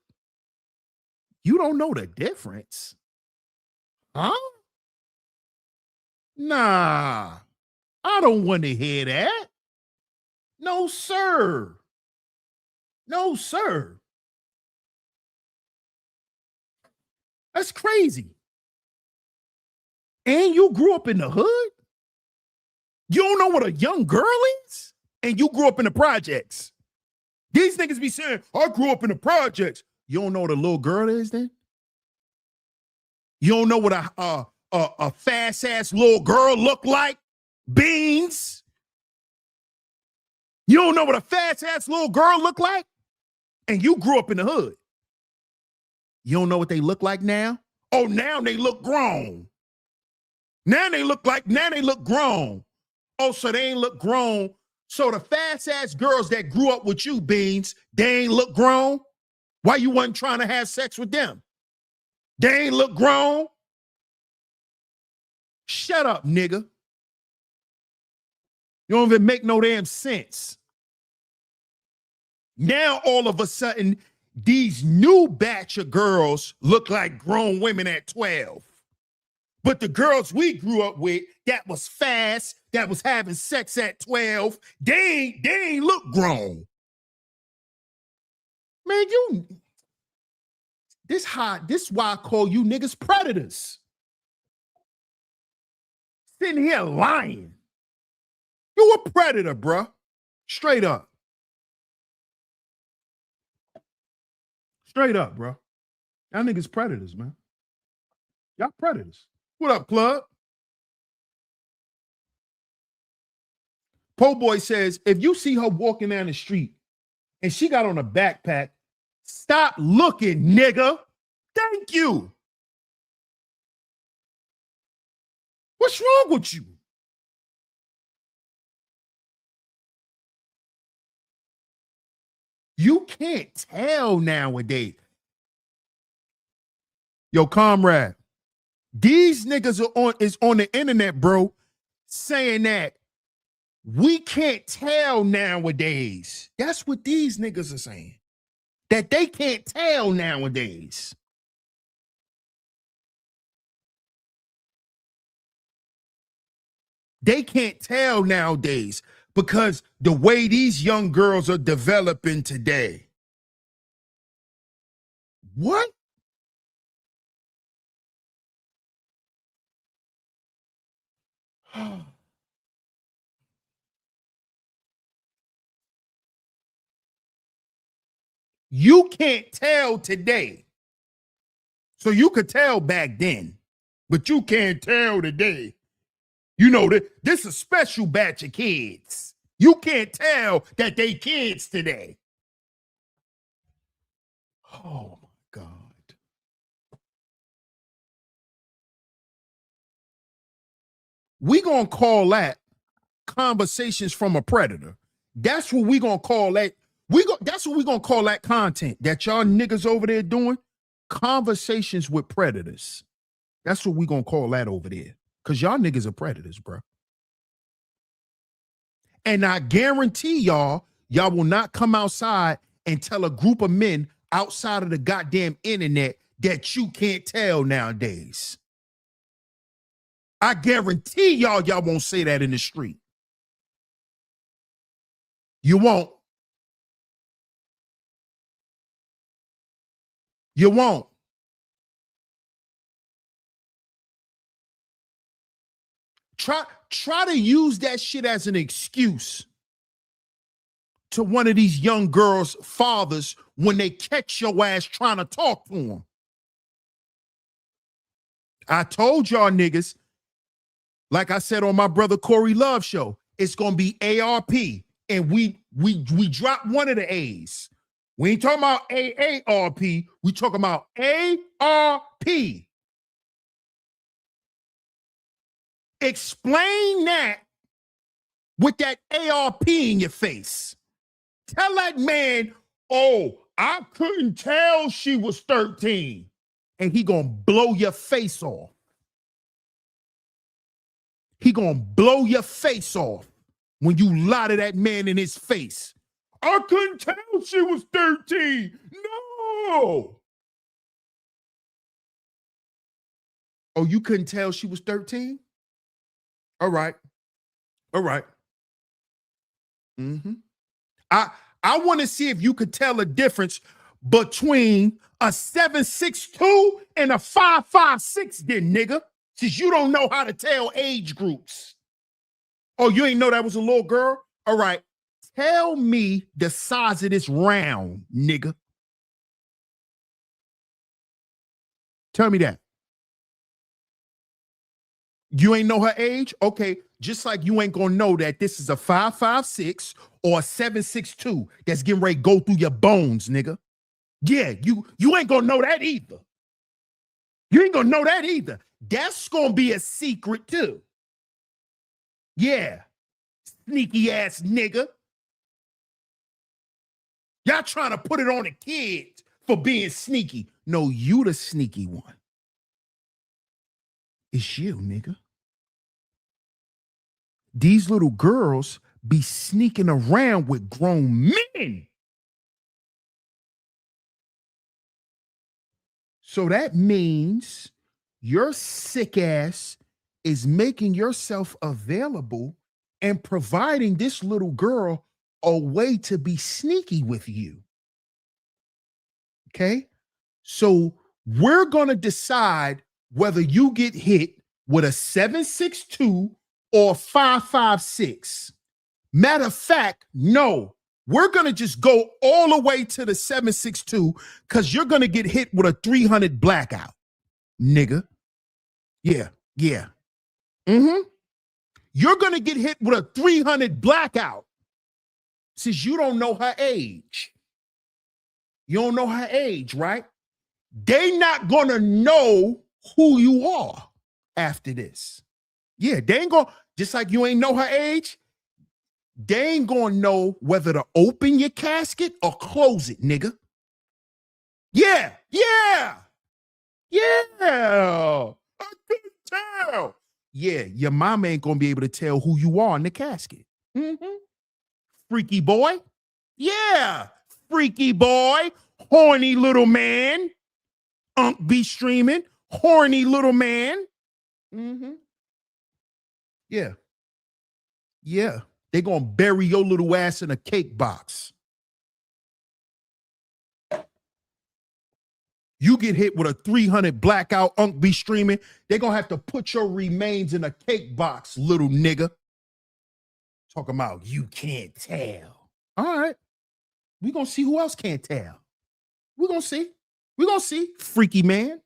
You don't know the difference. Huh? Nah, I don't want to hear that. No, sir. No, sir. That's crazy. And you grew up in the hood? You don't know what a young girl is? And you grew up in the projects. These niggas be saying, I grew up in the projects. You don't know what a little girl is then? You don't know what a fast-ass little girl look like? Beans? You don't know what a fast-ass little girl look like? And you grew up in the hood. You don't know what they look like now? Oh, now they look grown. Now they look grown. Oh, so they ain't look grown. So the fast-ass girls that grew up with you, Beans, they ain't look grown? Why you wasn't trying to have sex with them? They ain't look grown? Shut up, nigga. You don't even make no damn sense. Now, all of a sudden, these new batch of girls look like grown women at 12. But the girls we grew up with, that was fast, that was having sex at 12, they ain't look grown. Man, this is why I call you niggas predators. Sitting here lying. You a predator, bruh. Straight up. Straight up, bro. Y'all niggas predators, man. Y'all predators. What up, Plug? Po Boy says, if you see her walking down the street and she got on a backpack, stop looking, nigga. Thank you. What's wrong with you? You can't tell nowadays. Yo, comrade, these niggas is on the internet, bro, saying that we can't tell nowadays. That's what these niggas are saying. That they can't tell nowadays. They can't tell nowadays because the way these young girls are developing today. What? You can't tell today. So you could tell back then, but you can't tell today. You know, this is a special batch of kids. You can't tell that they kids today. Oh, my God. We gonna call that conversations from a predator. That's what we gonna call that. That's what we gonna call that content that y'all niggas over there doing. Conversations with predators. That's what we gonna call that over there. Because y'all niggas are predators, bro. And I guarantee y'all will not come outside and tell a group of men outside of the goddamn internet that you can't tell nowadays. I guarantee y'all won't say that in the street. You won't. You won't. Try to use that shit as an excuse to one of these young girls' fathers when they catch your ass trying to talk to them. I told y'all niggas, like I said on my brother Corey Love show, it's gonna be ARP, and we dropped one of the A's. We ain't talking about AARP. We talking about ARP. Explain that with that ARP in your face. Tell that man, oh, I couldn't tell she was 13. And he gonna blow your face off. He gonna blow your face off when you lie to that man in his face. I couldn't tell she was 13. No. Oh, you couldn't tell she was 13? All right. All right. Mm-hmm. I want to see if you could tell a difference between a 7'6" and a 5'6", then, nigga. Since you don't know how to tell age groups. Oh, you ain't know that was a little girl? All right. Tell me the size of this round, nigga. Tell me that. You ain't know her age? Okay, just like you ain't gonna know that this is a 5'6" or a 7'6" that's getting ready to go through your bones, nigga. Yeah, you ain't gonna know that either. You ain't gonna know that either. That's gonna be a secret too. Yeah, sneaky ass nigga. Y'all trying to put it on the kids for being sneaky. No, you the sneaky one. It's you, nigga. These little girls be sneaking around with grown men. So that means your sick ass is making yourself available and providing this little girl a way to be sneaky with you. Okay? So we're going to decide whether you get hit with a 7'6" or 5'6". Matter of fact, no, we're going to just go all the way to the 7'6" because you're going to get hit with a 300 blackout, nigga. Yeah. Mm-hmm. You're going to get hit with a 300 blackout since you don't know her age. You don't know her age, right? They not going to know who you are after this. Yeah, they ain't going, just like you ain't know her age, they ain't going to know whether to open your casket or close it, nigga. Yeah. I couldn't tell. Yeah, your mama ain't going to be able to tell who you are in the casket. Mm-hmm. Freaky boy. Yeah, freaky boy. Horny little man. Be streaming. Horny little man. Mm-hmm. Yeah. They're going to bury your little ass in a cake box. You get hit with a 300 blackout, be streaming. They're going to have to put your remains in a cake box, little nigga. Talking about you can't tell. All right. We're going to see who else can't tell. We're going to see. Freaky man.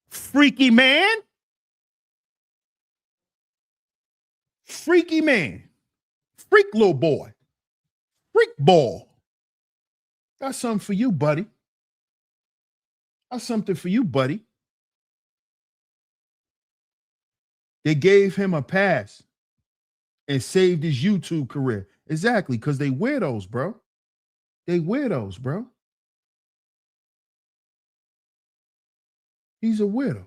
Freaky man. Freaky man. Freak little boy. Freak ball. Got something for you, buddy. Got something for you, buddy. They gave him a pass and saved his YouTube career. Exactly, because they weirdos, bro. They weirdos, bro. He's a weirdo.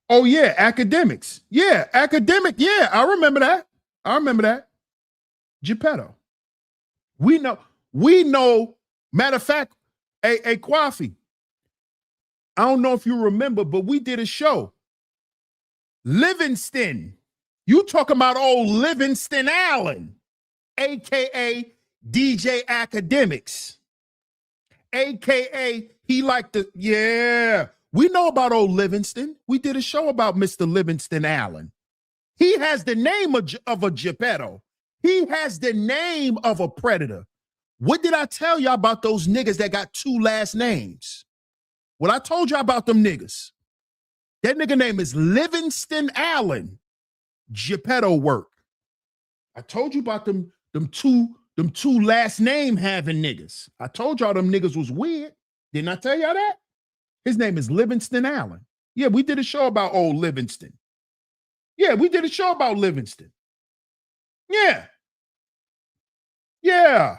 Oh, yeah, academics. Yeah, academic. Yeah, I remember that. Geppetto. We know. Matter of fact, hey, Kwafi, I don't know if you remember, but we did a show. Livingston. You talking about old Livingston Allen, a.k.a. DJ Academics, a.k.a. he liked to, yeah. We know about old Livingston. We did a show about Mr. Livingston Allen. He has the name of a Geppetto. He has the name of a predator. What did I tell y'all about those niggas that got two last names? Well, I told you about them niggas. That nigga name is Livingston Allen. Geppetto work. I told you about them two last name having niggas. I told y'all them niggas was weird. Didn't I tell y'all that? His name is Livingston Allen. Yeah, we did a show about old Livingston. Yeah, we did a show about Livingston. Yeah. Yeah.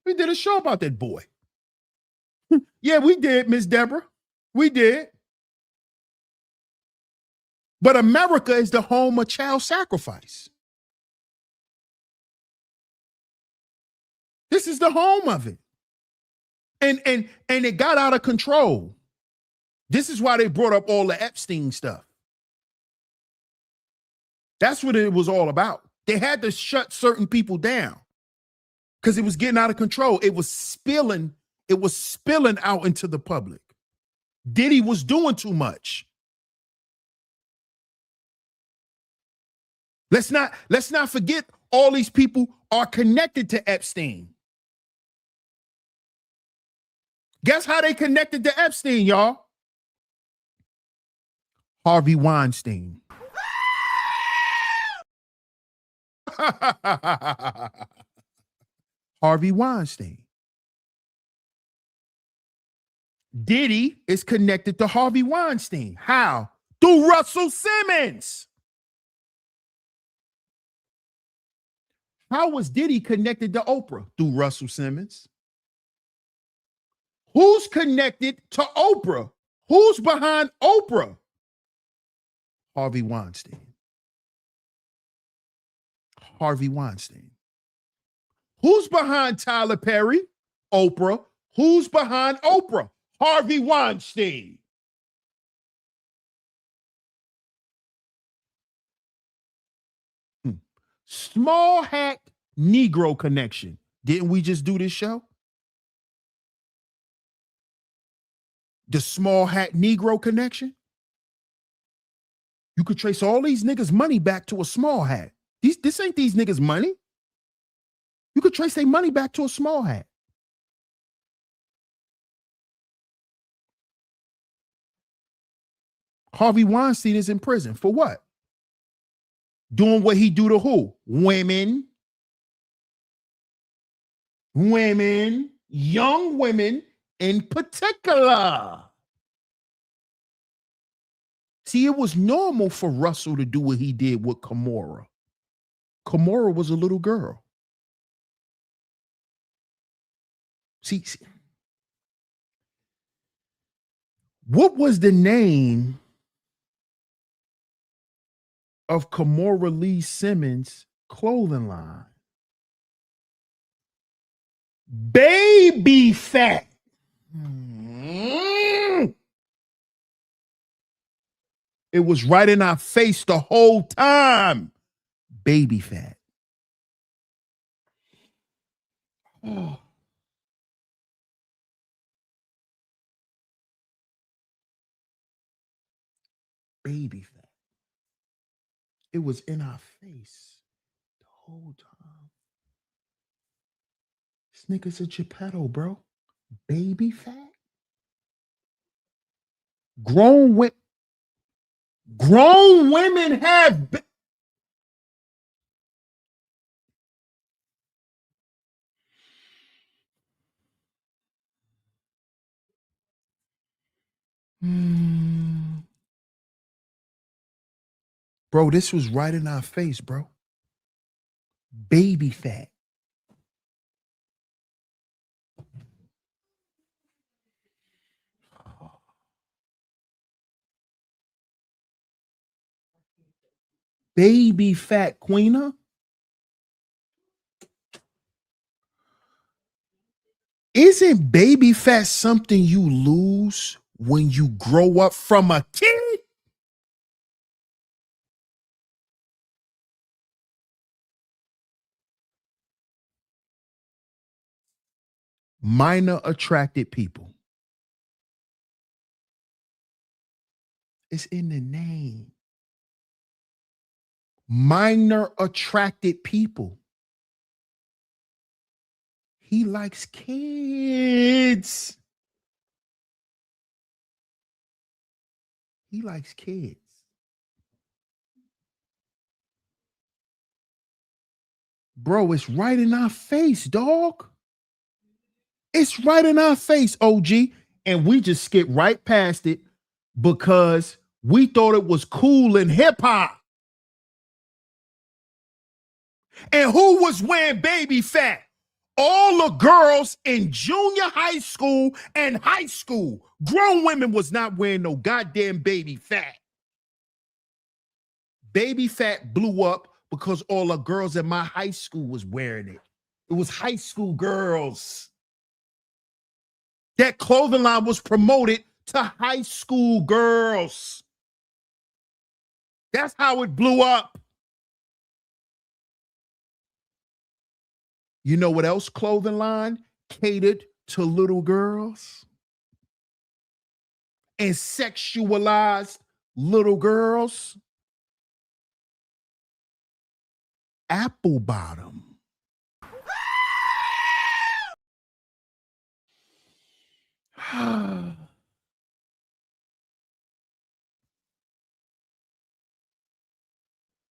We did a show about that boy. Yeah, we did, Miss Deborah. We did. But America is the home of child sacrifice. This is the home of it. And it got out of control. This is why they brought up all the Epstein stuff. That's what it was all about. They had to shut certain people down because it was getting out of control. It was spilling out into the public. Diddy was doing too much. Let's not forget all these people are connected to Epstein. Guess how they connected to Epstein, y'all? Harvey Weinstein. Harvey Weinstein. Diddy is connected to Harvey Weinstein. How? Through Russell Simmons. How was Diddy connected to Oprah? Through Russell Simmons. Who's connected to Oprah? Who's behind Oprah? Harvey Weinstein. Harvey Weinstein. Who's behind Tyler Perry? Oprah. Who's behind Oprah? Harvey Weinstein. Small hat Negro connection. Didn't we just do this show? The small hat Negro connection. You could trace all these niggas' money back to a small hat. This ain't these niggas' money. You could trace their money back to a small hat. Harvey Weinstein is in prison for what? Doing what he do to who? Women. Women. Young women in particular. See, it was normal for Russell to do what he did with Kimora. Kimora was a little girl. See, what was the name of Kimora Lee Simmons' clothing line? Baby Fat. It was right in our face the whole time. Baby Fat. Oh. Baby Fat. It was in our face the whole time. This nigga's a Geppetto, bro. Baby Fat. Grown women have Bro, this was right in our face, bro. Baby Fat. Baby Fat Queena. Isn't baby fat something you lose when you grow up from a kid? Minor attracted people. It's in the name. Minor attracted people. He likes kids. He likes kids. Bro, it's right in our face, dog. It's right in our face, OG. And we just skipped right past it because we thought it was cool in hip hop. And who was wearing baby fat? All the girls in junior high school and high school. Grown women was not wearing no goddamn baby fat. Baby fat blew up because all the girls in my high school was wearing it. It was high school girls. That clothing line was promoted to high school girls. That's how it blew up. You know what else clothing line catered to little girls and sexualized little girls? Apple Bottom.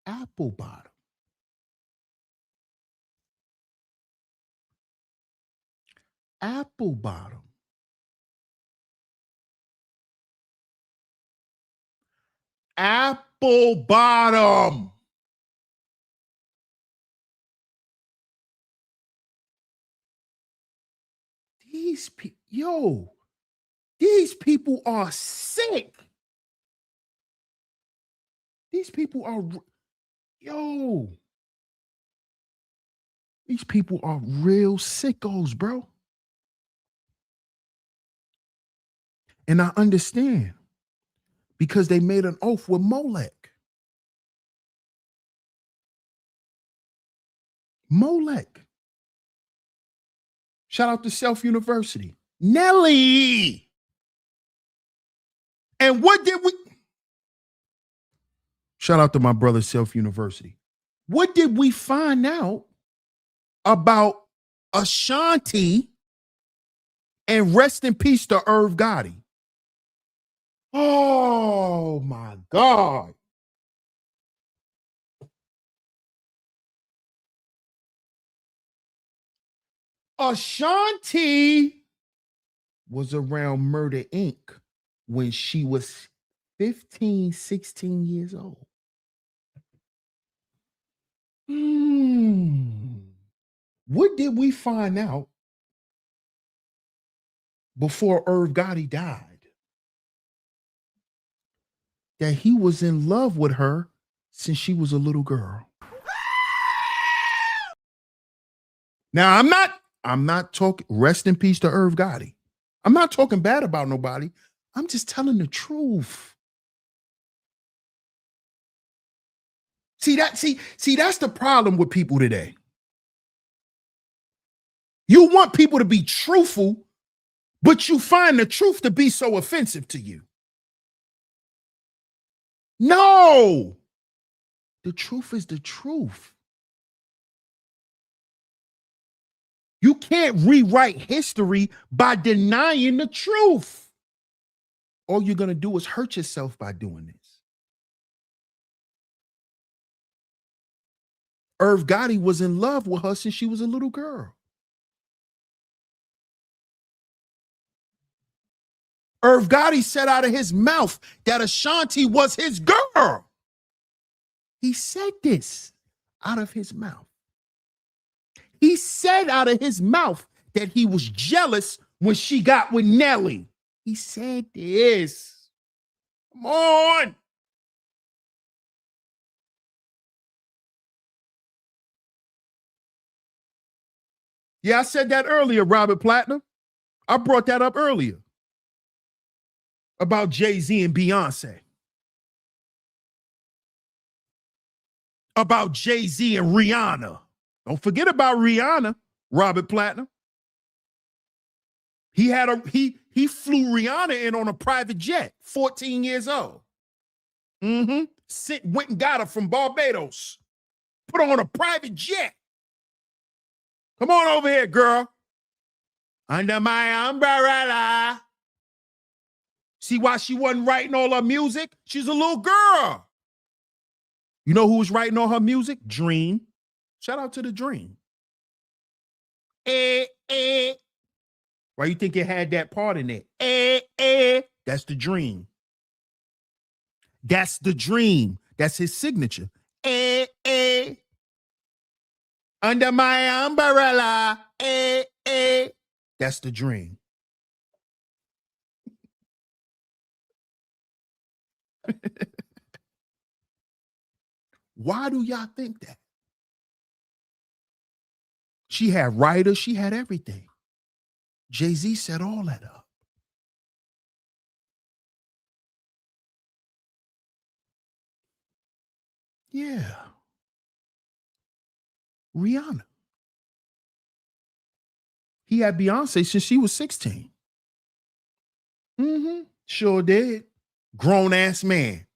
Apple Bottom. Apple Bottom. Apple Bottom. These people, yo, these people are sick. These people are, yo, these people are real sickos, bro. And I understand because they made an oath with Molech. Molech. Shout out to Self University. Nelly. And what did we? Shout out to my brother, Self University. What did we find out about Ashanti and rest in peace to Irv Gotti? Oh my God. Ashanti was around Murder Inc. when she was 15, 16 years old. What did we find out before Irv Gotti died? That he was in love with her since she was a little girl. Now, I'm not talking, rest in peace to Irv Gotti. I'm not talking bad about nobody. I'm just telling the truth. See, that's the problem with people today. You want people to be truthful, but you find the truth to be so offensive to you. No, the truth is the truth. You can't rewrite history by denying the truth. All you're going to do is hurt yourself by doing this. Irv Gotti was in love with her since she was a little girl. Irv Gotti said out of his mouth that Ashanti was his girl. He said this out of his mouth. He said out of his mouth that he was jealous when she got with Nelly. He said this. Come on. Yeah, I said that earlier, Robert Platinum. I brought that up earlier about Jay-Z and Beyonce. About Jay-Z and Rihanna. Don't forget about Rihanna, Robert Platinum. He flew Rihanna in on a private jet, 14 years old. Went and got her from Barbados. Put her on a private jet. Come on over here, girl. Under my umbrella. See why she wasn't writing all her music? She's a little girl. You know who was writing all her music? Dream. Shout out to the Dream. Why you think it had that part in it? That's the Dream. That's the Dream. That's his signature. Under my umbrella. That's the Dream. Why do y'all think that? She had writers, she had everything. Jay-Z set all that up. Yeah. Rihanna. He had Beyonce since she was 16. Sure did. Grown ass man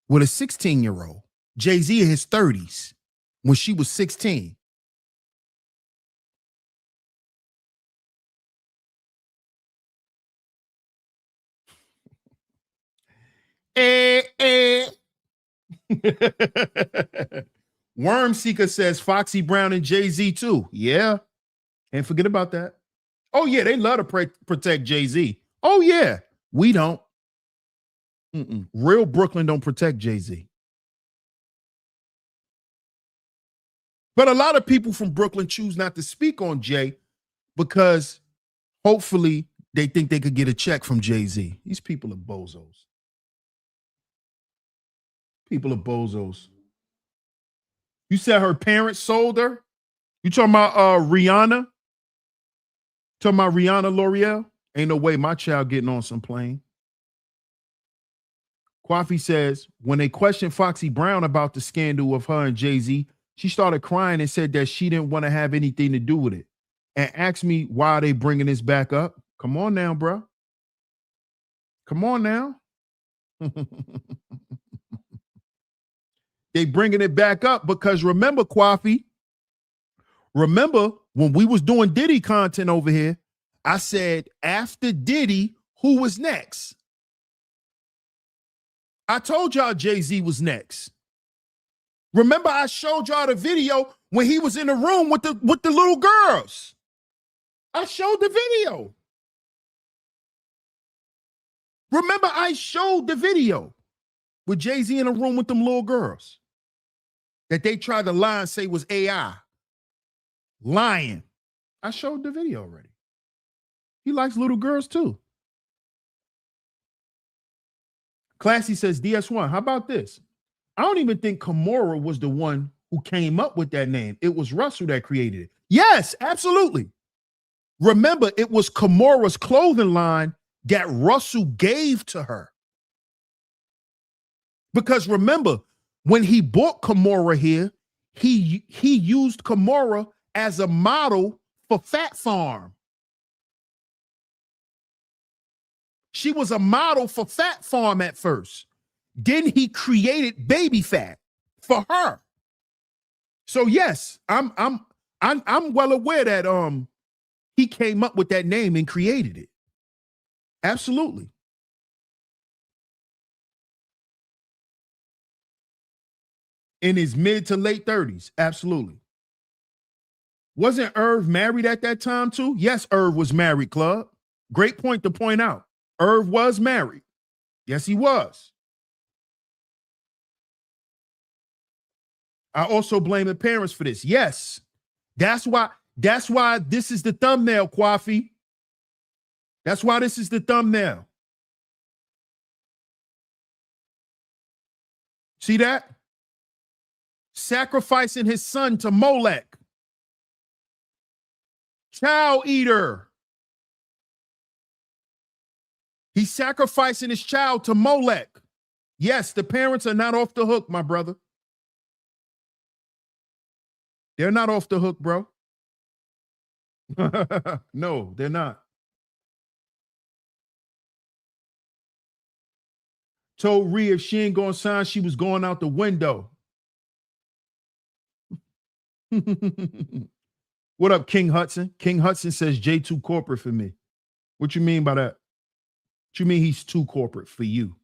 with a 16-year-old. Jay-Z in his 30s when she was 16. Worm Seeker says Foxy Brown and Jay-Z too. Yeah. And forget about that. Oh, yeah, they love to protect Jay-Z. Oh, yeah. We don't. Real Brooklyn don't protect Jay-Z. But a lot of people from Brooklyn choose not to speak on Jay because hopefully they think they could get a check from Jay-Z. These people are bozos. People are bozos. You said her parents sold her? You talking about Rihanna? Talking about Rihanna L'Oreal? Ain't no way my child getting on some plane. Kwafi says, when they questioned Foxy Brown about the scandal of her and Jay-Z, she started crying and said that she didn't want to have anything to do with it. And asked me, why are they bringing this back up? Come on now, bro. Come on now. They bringing it back up because remember, Kwafi, remember when we was doing Diddy content over here, I said after Diddy, who was next? I told y'all Jay-Z was next. Remember I showed y'all the video when he was in the room with the little girls. I showed the video. Remember I showed the video with Jay-Z in a room with them little girls that they tried to lie and say was AI. Lying. I showed the video already. He likes little girls too. Classy says DS1. How about this? I don't even think Kimora was the one who came up with that name. It was Russell that created it. Yes, absolutely. Remember, it was Kimora's clothing line that Russell gave to her. Because remember, when he bought Kimora here, he used Kimora as a model for Fat Farm. She was a model for Fat Farm at first. Then he created Baby Fat for her. So yes, I'm well aware that he came up with that name and created it. Absolutely. In his mid to late 30s. Absolutely. Wasn't Irv married at that time too? Yes, Irv was married, Club. Great point to point out. Irv was married. Yes, he was. I also blame the parents for this. Yes. That's why this is the thumbnail, Kwafi. That's why this is the thumbnail. See that? Sacrificing his son to Molech. Child eater. He's sacrificing his child to Molech. Yes, the parents are not off the hook, my brother. They're not off the hook, bro. No, they're not. Told Rhea if she ain't gonna sign, she was going out the window. What up, King Hudson? King Hudson says J2 corporate for me. What you mean by that? What you mean he's too corporate for you?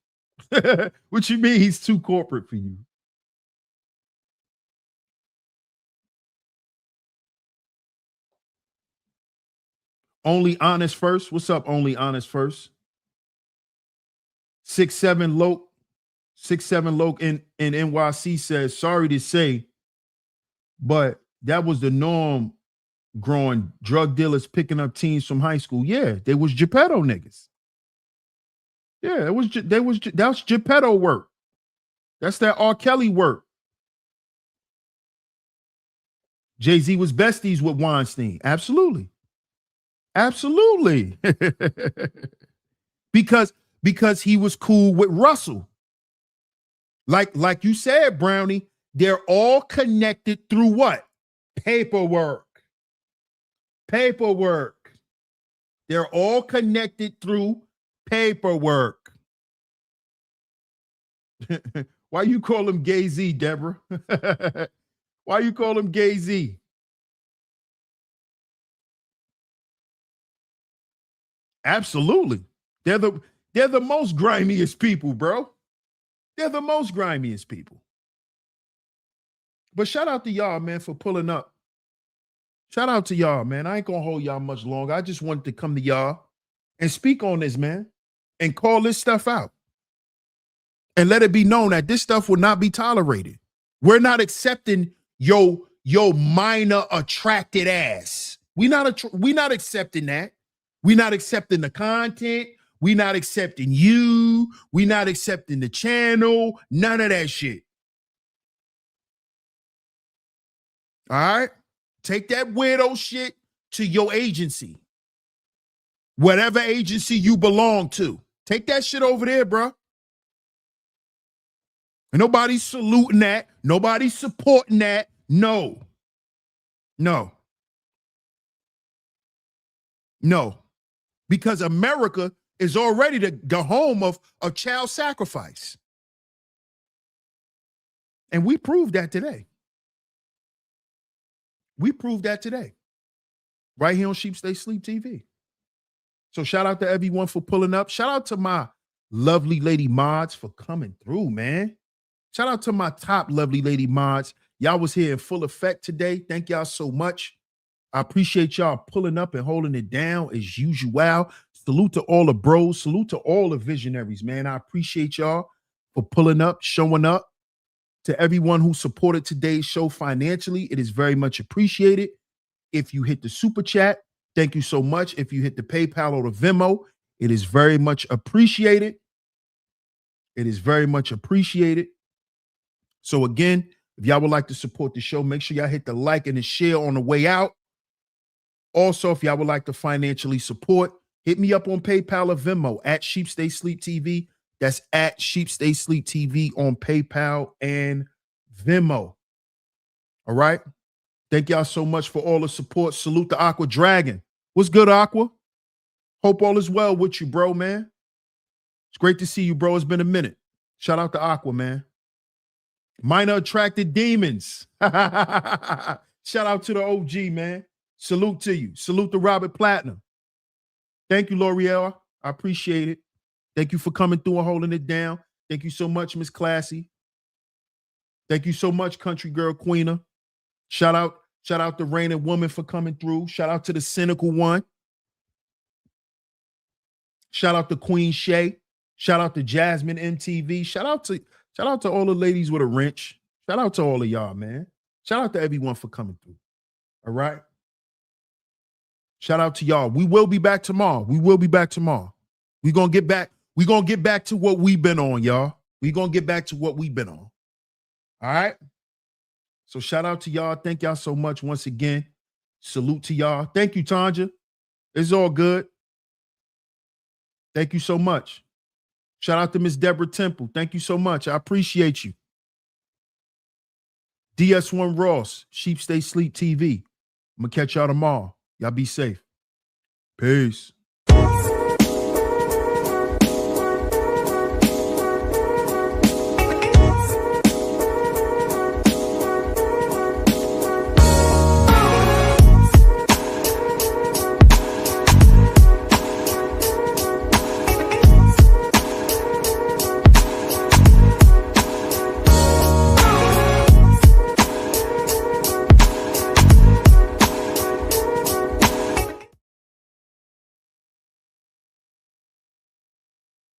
What you mean he's too corporate for you? Only honest first. What's up, only honest first? 6'7" Loke. 6'7" Loke in NYC says, sorry to say, but that was the norm growing, drug dealers picking up teens from high school. Yeah, they was Geppetto niggas. Yeah, that's Geppetto work. That's that R. Kelly work. Jay-Z was besties with Weinstein. Absolutely. Absolutely. because he was cool with Russell. Like you said, Brownie, they're all connected through what? Paperwork. Paperwork. They're all connected through paperwork. Why you call him Gay-Z, Deborah? Why you call him Gay-Z? Absolutely. They're the most grimiest people, bro. They're the most grimiest people. But shout out to y'all, man, for pulling up. Shout out to y'all, man. I ain't gonna hold y'all much longer. I just wanted to come to y'all and speak on this, man, and call this stuff out. And let it be known that this stuff will not be tolerated. We're not accepting yo minor attracted ass. We not accepting that. We're not accepting the content. We're not accepting you. We're not accepting the channel. None of that shit. All right? Take that weirdo shit to your agency. Whatever agency you belong to. Take that shit over there, bro. And nobody's saluting that. Nobody's supporting that. No. No. No. Because America is already the home of child sacrifice. And we proved that today. We proved that today. Right here on Sheep Stay Sleep TV. So shout out to everyone for pulling up. Shout out to my lovely lady mods for coming through, man. Shout out to my top lovely lady mods. Y'all was here in full effect today. Thank y'all so much. I appreciate y'all pulling up and holding it down as usual. Salute to all the bros. Salute to all the visionaries, man. I appreciate y'all for pulling up, showing up. To everyone who supported today's show financially, it is very much appreciated. If you hit the super chat, thank you so much. If you hit the PayPal or the Venmo, it is very much appreciated. It is very much appreciated. So again, if y'all would like to support the show, make sure y'all hit the like and the share on the way out. Also, if y'all would like to financially support, hit me up on PayPal or Venmo at Sheep Stay Sleep TV. That's at Sheep Stay Sleep TV on PayPal and Venmo. All right. Thank y'all so much for all the support. Salute to Aqua Dragon. What's good, Aqua? Hope all is well with you, bro, man. It's great to see you, bro. It's been a minute. Shout out to Aqua, man. Minor Attracted Demons. Shout out to the OG, man. Salute to you. Salute to Robert Platinum. Thank you, L'Oreal. I appreciate it. Thank you for coming through and holding it down. Thank you so much, Miss Classy. Thank you so much, Country Girl Queena. Shout out to Rain and Woman for coming through. Shout out to the Cynical One. Shout out to Queen Shay. Shout out to Jasmine MTV. Shout out to all the ladies with a wrench. Shout out to all of y'all, man. Shout out to everyone for coming through. All right. Shout out to y'all. We will be back tomorrow. We will be back tomorrow. We're gonna get back. We're gonna get back to what we've been on, y'all. We're gonna get back to what we've been on. All right. So shout out to y'all. Thank y'all so much once again. Salute to y'all. Thank you, Tanja. It's all good. Thank you so much. Shout out to Miss Deborah Temple. Thank you so much. I appreciate you. DS1 Ross, Sheep Stay Sleep TV. I'm going to catch y'all tomorrow. Y'all be safe. Peace.